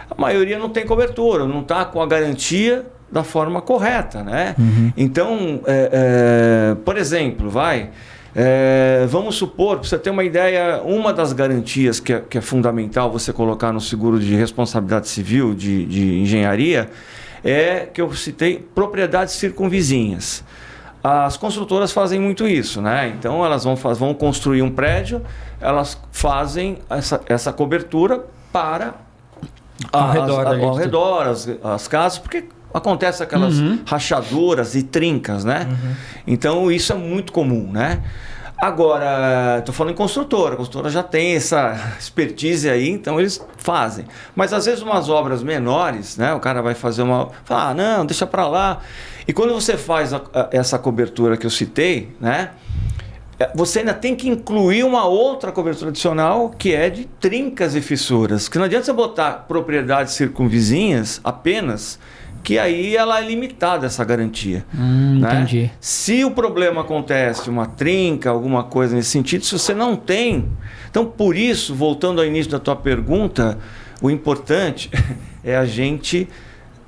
Speaker 1: a maioria não tem cobertura, não está com a garantia da forma correta, né? Então, por exemplo, vamos supor, para você ter uma ideia, uma das garantias que é fundamental você colocar no seguro de responsabilidade civil, de engenharia, que eu citei, propriedades circunvizinhas. As construtoras fazem muito isso, né? Então elas vão construir um prédio, elas fazem essa cobertura para ao redor as casas, porque acontece aquelas rachaduras e trincas, né? Então isso é muito comum, né? Agora, estou falando em construtora, a construtora já tem essa expertise aí, então eles fazem. Mas às vezes umas obras menores, né? O cara vai fazer fala, não, deixa para lá. E quando você faz essa cobertura que eu citei, né? Você ainda tem que incluir uma outra cobertura adicional que é de trincas e fissuras. Que não adianta você botar propriedades circunvizinhas apenas, que aí ela é limitada, essa garantia. Né?
Speaker 2: Entendi.
Speaker 1: Se o problema acontece, uma trinca, alguma coisa nesse sentido, se você não tem... Então, por isso, voltando ao início da tua pergunta, o importante é a gente,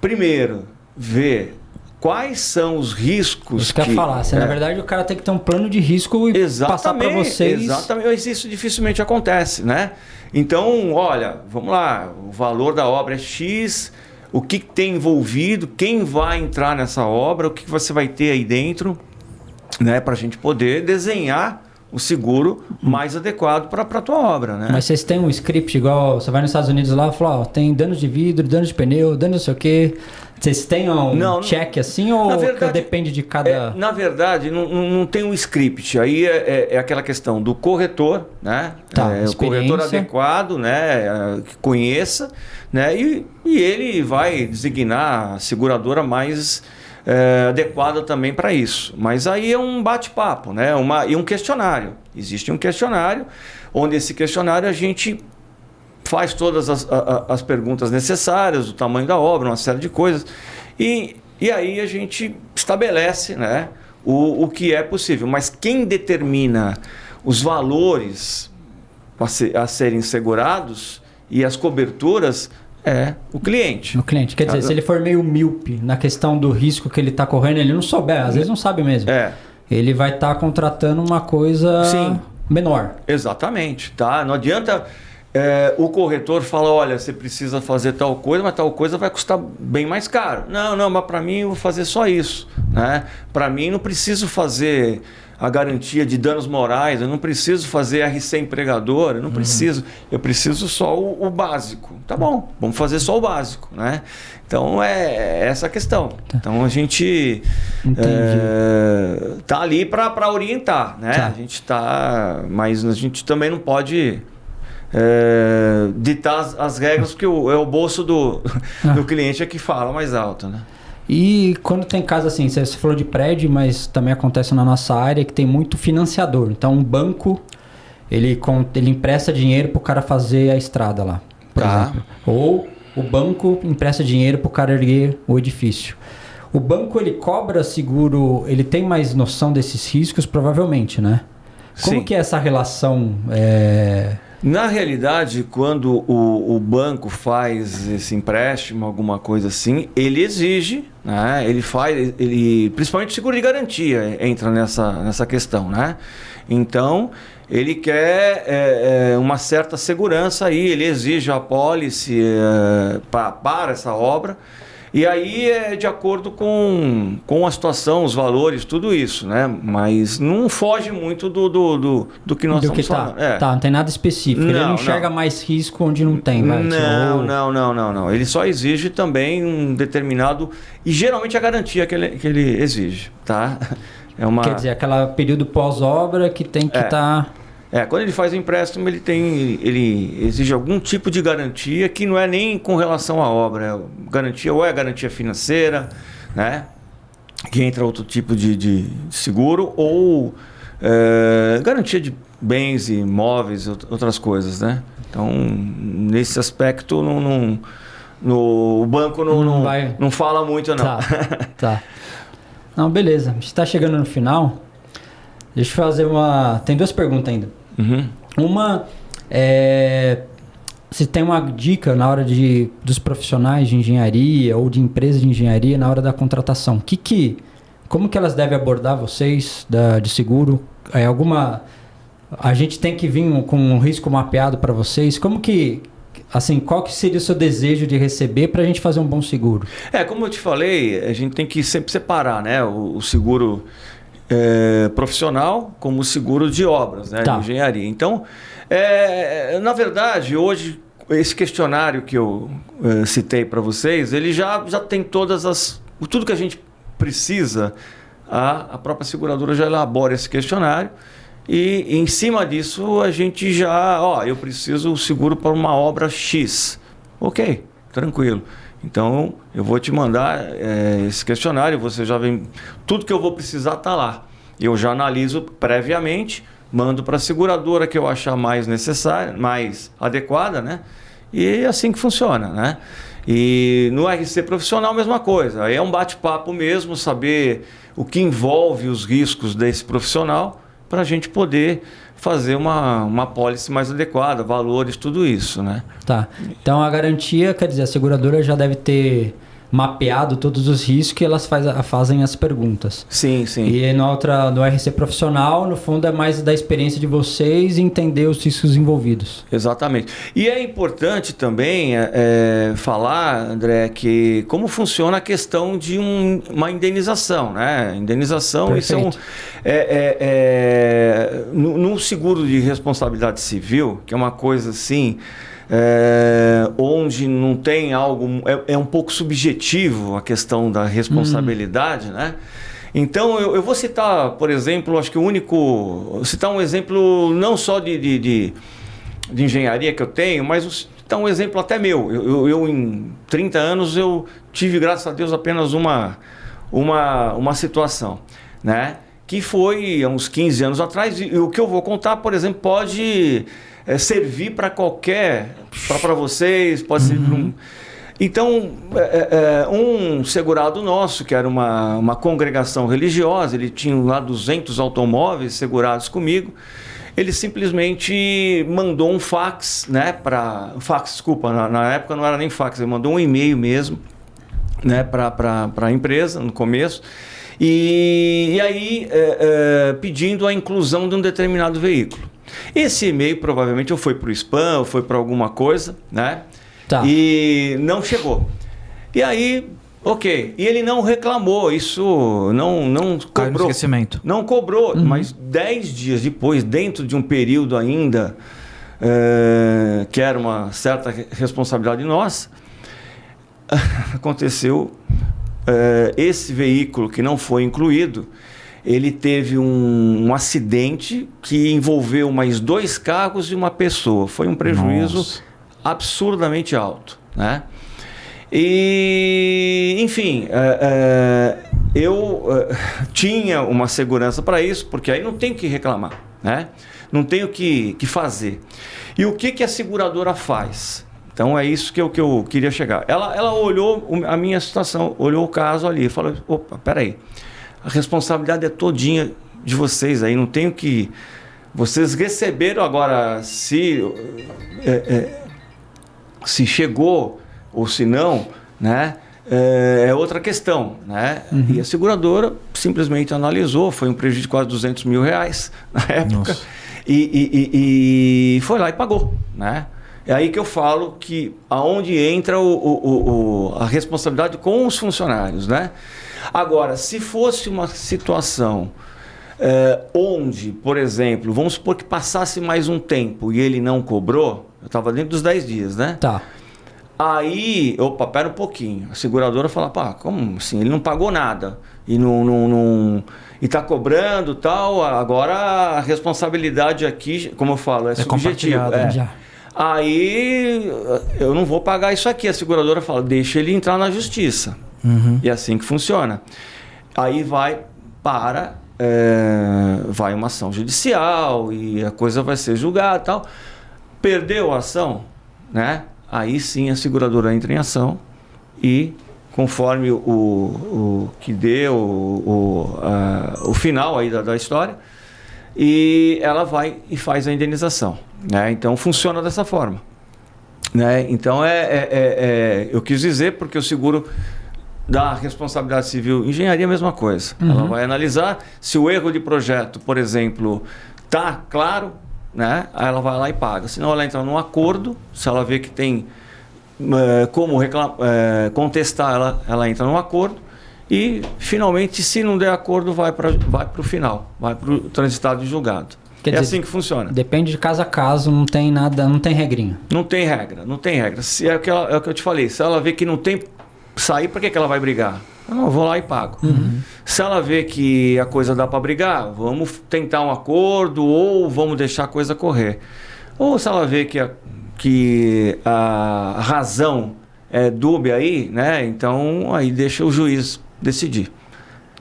Speaker 1: primeiro, ver quais são os riscos.
Speaker 2: Isso que eu ia falar. Na verdade, o cara tem que ter um plano de risco e passar para vocês.
Speaker 1: Exatamente, mas isso dificilmente acontece, né? Então, olha, vamos lá, o valor da obra é X... O que tem envolvido, quem vai entrar nessa obra, o que você vai ter aí dentro, né, para a gente poder desenhar o seguro mais adequado para a tua obra, né?
Speaker 2: Mas vocês têm um script igual, você vai nos Estados Unidos lá e fala, tem danos de vidro, danos de pneu, danos não sei o quê. Vocês têm check assim ou verdade, depende de cada...
Speaker 1: na verdade, não tem um script. Aí é aquela questão do corretor, né? O corretor adequado, né? Que conheça, né? E ele vai designar a seguradora mais adequada também para isso. Mas aí é um bate-papo, né? E um questionário. Existe um questionário, onde esse questionário a gente faz todas as perguntas necessárias, o tamanho da obra, uma série de coisas. E aí a gente estabelece, né, o que é possível. Mas quem determina os valores a serem segurados e as coberturas é o cliente.
Speaker 2: O cliente. Quer dizer, se ele for meio míope na questão do risco que ele está correndo, ele não souber, às vezes não sabe mesmo. Ele vai estar contratando uma coisa menor.
Speaker 1: Exatamente. Tá? Não adianta... o corretor fala, olha, você precisa fazer tal coisa, mas tal coisa vai custar bem mais caro. Não, mas para mim eu vou fazer só isso, né? Para mim não preciso fazer a garantia de danos morais, eu não preciso fazer RC empregador, eu não preciso, eu preciso só o básico. Tá bom, vamos fazer só o básico, né? Então é essa a questão. Então a gente tá ali para orientar, né? A gente mas a gente também não pode ditar as regras, porque é o bolso do cliente que fala mais alto, né?
Speaker 2: E quando tem caso assim, você falou de prédio, mas também acontece na nossa área que tem muito financiador. Então um banco, ele empresta dinheiro para o cara fazer a estrada lá, por exemplo. Ou o banco empresta dinheiro para o cara erguer o edifício. O banco, ele cobra seguro, ele tem mais noção desses riscos, provavelmente, né? Como que é essa relação?
Speaker 1: Na realidade, quando o banco faz esse empréstimo, alguma coisa assim, ele exige, né? Principalmente o seguro de garantia entra nessa questão, né? Então, ele quer uma certa segurança aí, ele exige a apólice para essa obra. E aí é de acordo com a situação, os valores, tudo isso, né? Mas não foge muito do que nós estamos falando.
Speaker 2: Tá, não tem nada específico. Ele não enxerga mais risco onde não tem, vai.
Speaker 1: Não. Ele só exige também um determinado... E geralmente a garantia que ele exige, tá?
Speaker 2: Quer dizer, aquele período pós-obra que tem que estar...
Speaker 1: Quando ele faz o empréstimo, ele exige algum tipo de garantia que não é nem com relação à obra. Garantia, ou é garantia financeira, né? Que entra outro tipo de seguro, ou garantia de bens e imóveis, outras coisas, né? Então, nesse aspecto, o banco não fala muito, não.
Speaker 2: Tá. Não, beleza. A gente está chegando no final. Deixa eu fazer Tem 2 perguntas ainda.
Speaker 1: Uhum.
Speaker 2: Uma se tem uma dica na hora dos profissionais de engenharia ou de empresa de engenharia na hora da contratação. Como que elas devem abordar vocês de seguro? A gente tem que vir com um risco mapeado para vocês? Qual que seria o seu desejo de receber para a gente fazer um bom seguro?
Speaker 1: Como eu te falei, a gente tem que sempre separar, né, o seguro profissional como seguro de obras, né, de engenharia. Então, na verdade, hoje, esse questionário que eu citei para vocês, ele já tem tudo que a gente precisa, a própria seguradora já elabora esse questionário e em cima disso a gente eu preciso o seguro para uma obra X. Ok, tranquilo. Então, eu vou te mandar esse questionário, você já vem... Tudo que eu vou precisar está lá. Eu já analiso previamente, mando para a seguradora que eu achar mais necessária, mais adequada, né? E é assim que funciona, né? E no RC profissional, mesma coisa. Aí é um bate-papo mesmo, saber o que envolve os riscos desse profissional para a gente poder fazer uma apólice mais adequada, valores, tudo isso, né?
Speaker 2: Tá. Então a garantia, quer dizer, a seguradora já deve ter mapeado todos os riscos e elas fazem as perguntas.
Speaker 1: Sim.
Speaker 2: E no RC profissional, no fundo, é mais da experiência de vocês e entender os riscos envolvidos.
Speaker 1: Exatamente. E é importante também falar, André, que como funciona a questão de uma indenização, né? Indenização,
Speaker 2: perfeito.
Speaker 1: Isso no seguro de responsabilidade civil, que é uma coisa assim... onde não tem algo... É um pouco subjetivo a questão da responsabilidade, né? Então, eu vou citar, por exemplo, acho que citar um exemplo não só de engenharia que eu tenho, mas citar um exemplo até meu. Eu em 30 anos, eu tive, graças a Deus, apenas uma situação, né? Que foi há uns 15 anos atrás. E o que eu vou contar, por exemplo, pode... servir para para vocês, pode ser para um... Então, um segurado nosso, que era uma congregação religiosa, ele tinha lá 200 automóveis segurados comigo, ele simplesmente mandou um fax, né, na época não era nem fax, ele mandou um e-mail mesmo, né, para a empresa, no começo, e aí pedindo a inclusão de um determinado veículo. Esse e-mail provavelmente ou foi para o spam, ou foi para alguma coisa, né?
Speaker 2: Tá.
Speaker 1: E não chegou. E aí, ok. E ele não reclamou, isso não
Speaker 3: Caiu no
Speaker 1: cobrou.
Speaker 3: esquecimento.
Speaker 1: Não cobrou, mas 10 dias depois, dentro de um período ainda que era uma certa responsabilidade nossa, aconteceu esse veículo que não foi incluído. Ele teve um acidente que envolveu mais 2 carros e uma pessoa. Foi um prejuízo absurdamente alto, né? E, enfim, eu tinha uma segurança para isso, porque aí não tenho que reclamar, né? Não tenho que fazer. E o que a seguradora faz? Então é isso que eu queria chegar. Ela olhou a minha situação, olhou o caso ali e falou, opa, peraí. A responsabilidade é todinha de vocês aí, não tenho que Vocês receberam agora, se chegou ou se não, né? É outra questão, né? E a seguradora simplesmente analisou, foi um prejuízo de quase R$200 mil na época, e foi lá e pagou, né? É aí que eu falo que aonde entra a responsabilidade com os funcionários, né? Agora, se fosse uma situação onde, por exemplo, vamos supor que passasse mais um tempo e ele não cobrou, eu estava dentro dos 10 dias, né?
Speaker 2: Tá.
Speaker 1: Aí, pera um pouquinho. A seguradora fala, como assim? Ele não pagou nada. E está cobrando tal. Agora a responsabilidade aqui, como eu falo, é subjetiva.
Speaker 2: Já.
Speaker 1: Aí eu não vou pagar isso aqui. A seguradora fala, deixa ele entrar na justiça. E é assim que funciona. Aí vai uma ação judicial e a coisa vai ser julgada e tal. Perdeu a ação, né? Aí sim a seguradora entra em ação e, conforme o que deu o final aí da história, e ela vai e faz a indenização, né? Então funciona dessa forma, né? Então eu quis dizer porque o seguro da responsabilidade civil, engenharia é a mesma coisa. Ela vai analisar se o erro de projeto, por exemplo, está claro, né? Aí ela vai lá e paga. Senão ela entra num acordo, se ela vê que tem como contestar, ela entra num acordo e finalmente, se não der acordo, vai para o final, vai para o transitado de julgado. Quer dizer, assim que funciona.
Speaker 2: Depende de caso a caso, não tem nada, não tem regrinha.
Speaker 1: Não tem regra. Se é o que eu te falei, se ela vê que não tem sair, para que ela vai brigar? Eu não vou lá e pago. Se ela vê que a coisa dá para brigar, vamos tentar um acordo ou vamos deixar a coisa correr. Ou se ela vê que a razão é dúbia aí, né? Então aí deixa o juiz decidir.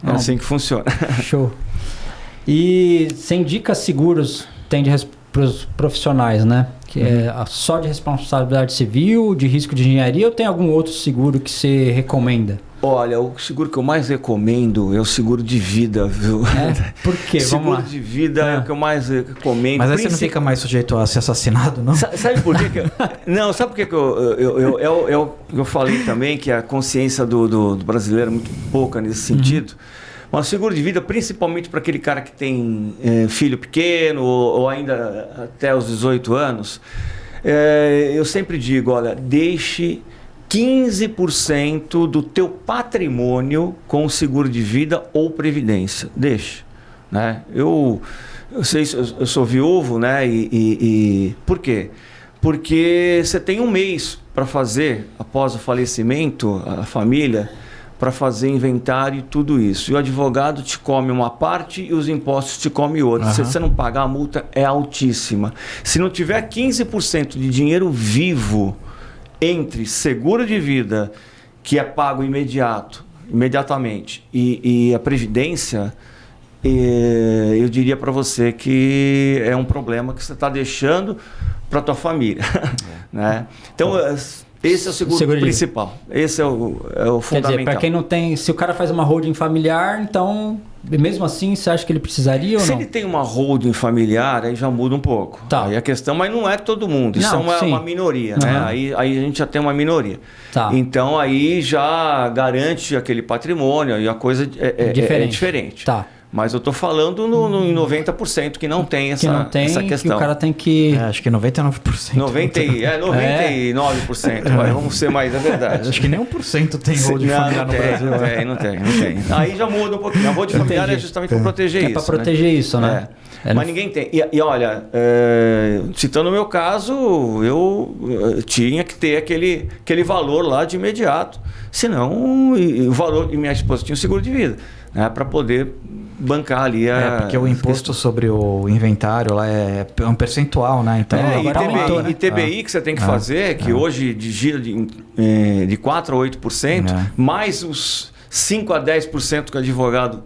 Speaker 1: É assim que funciona.
Speaker 2: Show. E você indica seguros para os profissionais, né? Que é só de responsabilidade civil, de risco de engenharia, ou tem algum outro seguro que você recomenda?
Speaker 1: Olha, o seguro que eu mais recomendo é o seguro de vida, viu?
Speaker 2: Por quê?
Speaker 1: Seguro de vida é o que eu mais recomendo.
Speaker 3: Mas aí você não fica mais sujeito a ser assassinado, não?
Speaker 1: Sabe por quê? Não, sabe por quê que eu falei também que a consciência do brasileiro é muito pouca nesse sentido? Mas seguro de vida, principalmente para aquele cara que tem filho pequeno ou ainda até os 18 anos, eu sempre digo, olha, deixe 15% do teu patrimônio com seguro de vida ou previdência. Deixe, né? Eu sou viúvo, né? E por quê? Porque você tem um mês para fazer, após o falecimento, a família, para fazer inventário e tudo isso. E o advogado te come uma parte e os impostos te comem outra. Se você não pagar, a multa é altíssima. Se não tiver 15% de dinheiro vivo entre seguro de vida, que é pago imediatamente, e a previdência, eu diria para você que é um problema que você está deixando para a tua família. Né? Então, esse é o seguro principal. Esse é o fundamental. Quer dizer,
Speaker 2: para quem não tem... Se o cara faz uma holding familiar, então... Mesmo assim, você acha que ele precisaria ou não?
Speaker 1: Se ele tem uma holding familiar, aí já muda um pouco.
Speaker 2: Tá.
Speaker 1: Aí a questão, mas não é todo mundo. Isso é uma minoria, né? Aí a gente já tem uma minoria.
Speaker 2: Tá.
Speaker 1: Então aí já garante aquele patrimônio e a coisa é diferente.
Speaker 2: Tá.
Speaker 1: Mas eu estou falando em 90% que não tem essa questão.
Speaker 2: Que o cara tem que...
Speaker 3: acho que 99%.
Speaker 1: 99%. Vamos ser mais, é verdade.
Speaker 3: Acho que nem 1% tem holding familiar no Brasil.
Speaker 1: Não tem. Aí já muda um pouquinho. A holding familiar é justamente para proteger isso.
Speaker 2: É para proteger isso, né?
Speaker 1: Mas ninguém tem. E olha, citando o meu caso, eu tinha que ter aquele valor lá de imediato. Senão, o valor... E minha esposa tinha um seguro de vida, né, para poder bancar ali
Speaker 3: porque o imposto sobre o inventário lá é um percentual, né? Então,
Speaker 1: ITBI que você tem que fazer, que hoje gira de 4% a 8%, mais os 5% a 10% que o advogado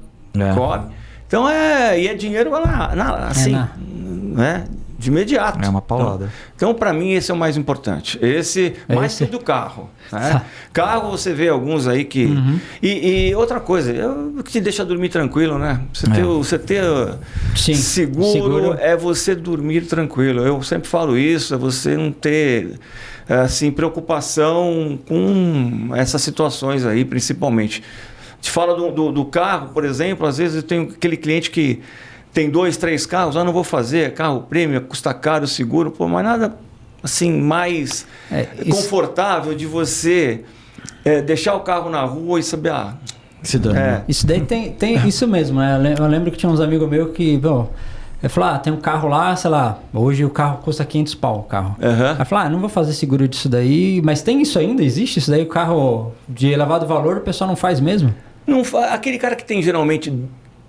Speaker 1: cobre. Então, e é dinheiro assim, né? de imediato.
Speaker 3: É uma paulada.
Speaker 1: Então para mim, esse é o mais importante. Mais que do carro. Né? Carro, você vê alguns aí que... E outra coisa, o que te deixa dormir tranquilo, né? Você ter seguro é você dormir tranquilo. Eu sempre falo isso, é você não ter assim, preocupação com essas situações aí, principalmente. Te fala do carro, por exemplo, às vezes eu tenho aquele cliente que tem 2, 3 carros, não vou fazer, carro premium, custa caro o seguro, mas nada assim mais confortável de você deixar o carro na rua e saber,
Speaker 2: isso daí tem isso mesmo, né? Eu lembro que tinha uns amigos meus que, eu falei, tem um carro lá, sei lá, hoje o carro custa 500 pau, o carro. Aí eu falei, não vou fazer seguro disso daí, mas tem isso ainda? Existe isso daí? O carro de elevado valor, o pessoal não faz mesmo?
Speaker 1: Não, aquele cara que tem geralmente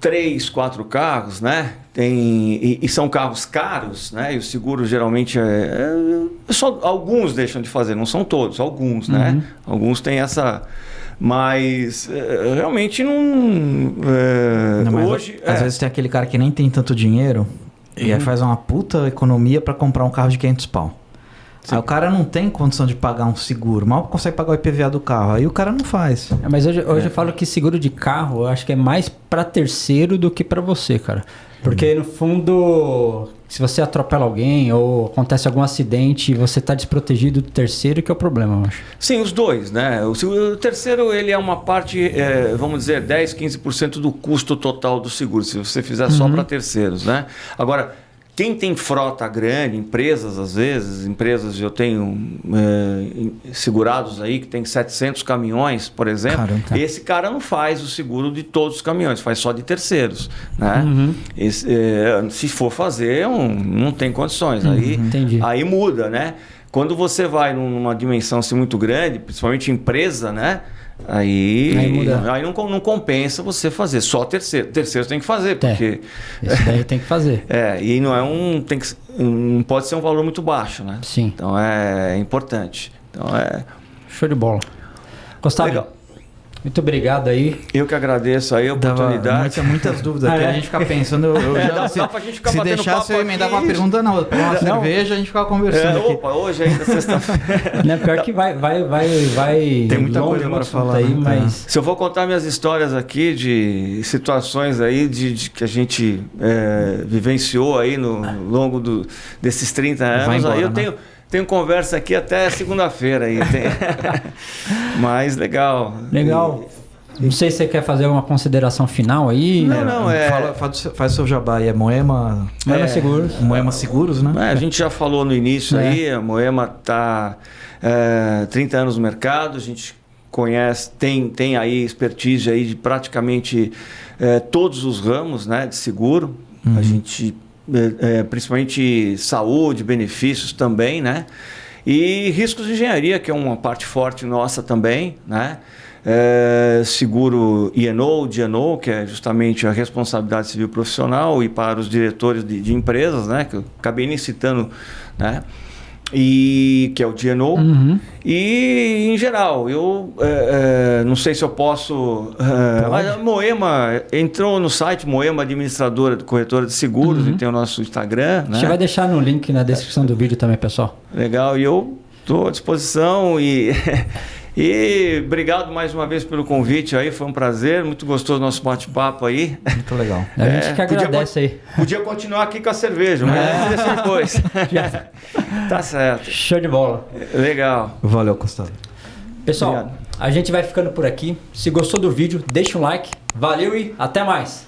Speaker 1: 3, 4 carros, né? E são carros caros, né? E o seguro geralmente só alguns deixam de fazer, não são todos, alguns, né? Alguns têm essa... Mas realmente não... hoje...
Speaker 3: Às vezes tem aquele cara que nem tem tanto dinheiro e aí faz uma puta economia para comprar um carro de 500 pau. Aí o cara não tem condição de pagar um seguro, mal consegue pagar o IPVA do carro, aí o cara não faz.
Speaker 2: Mas hoje eu falo que seguro de carro, eu acho que é mais para terceiro do que para você, cara. Porque no fundo, se você atropela alguém ou acontece algum acidente e você está desprotegido do terceiro, que é o problema, eu acho.
Speaker 1: Sim, os dois, né? O terceiro, ele é uma parte, vamos dizer, 10, 15% do custo total do seguro, se você fizer só para terceiros, né? Agora, quem tem frota grande, empresas às vezes, eu tenho segurados aí que tem 700 caminhões, por exemplo, esse cara não faz o seguro de todos os caminhões, faz só de terceiros, né? Se for fazer, não tem condições, aí muda, né? Quando você vai numa dimensão assim, muito grande, principalmente empresa, né? Aí não compensa você fazer só terceiro. Terceiro tem que fazer, porque...
Speaker 2: Isso daí tem que fazer.
Speaker 1: E não não pode ser um valor muito baixo, né?
Speaker 2: Sim.
Speaker 1: Então é importante.
Speaker 2: Show de bola. Gustavo, legal. Muito obrigado aí.
Speaker 1: Eu que agradeço aí a oportunidade.
Speaker 3: Muitas dúvidas aqui, a gente fica pensando.
Speaker 1: Dá pra gente ficar
Speaker 3: se deixasse eu emendar uma pergunta na outra. Uma cerveja, a gente ficava conversando aqui.
Speaker 1: Hoje ainda sexta-feira.
Speaker 2: Não, pior que vai.
Speaker 3: Tem muita coisa para falar
Speaker 2: aí, mas...
Speaker 1: Se eu for contar minhas histórias aqui de situações aí de que a gente vivenciou aí no longo desses 30 anos, embora, aí eu tenho conversa aqui até segunda-feira aí. Mas legal.
Speaker 2: Legal. Não sei se você quer fazer uma consideração final aí.
Speaker 1: Não,
Speaker 3: faz seu jabá aí. É Moema
Speaker 2: Seguros.
Speaker 3: Moema Seguros, né?
Speaker 1: A gente já falou no início aí, a Moema está 30 anos no mercado, a gente conhece, tem aí expertise aí de praticamente todos os ramos, né, de seguro. A gente... principalmente saúde, benefícios também, né? E riscos de engenharia, que é uma parte forte nossa também, né? Seguro I&O, D&O, que é justamente a responsabilidade civil profissional, e para os diretores de empresas, né? Que eu acabei nem citando, né? E que é o D&O. E em geral, eu não sei se eu posso, mas a Moema entrou no site Moema Administradora, corretora de seguros, e tem o nosso Instagram, né?
Speaker 2: A gente vai deixar no link na descrição do vídeo também, pessoal.
Speaker 1: Legal, e eu estou à disposição e obrigado mais uma vez pelo convite aí, foi um prazer, muito gostoso o nosso bate-papo aí.
Speaker 3: Muito legal.
Speaker 2: A gente que agradece aí.
Speaker 1: Podia continuar aqui com a cerveja, mas deixa depois. Tá certo.
Speaker 2: Show de bola.
Speaker 1: Legal.
Speaker 3: Valeu, Gustavo.
Speaker 2: Pessoal, a gente vai ficando por aqui. Se gostou do vídeo, deixa um like. Valeu e até mais.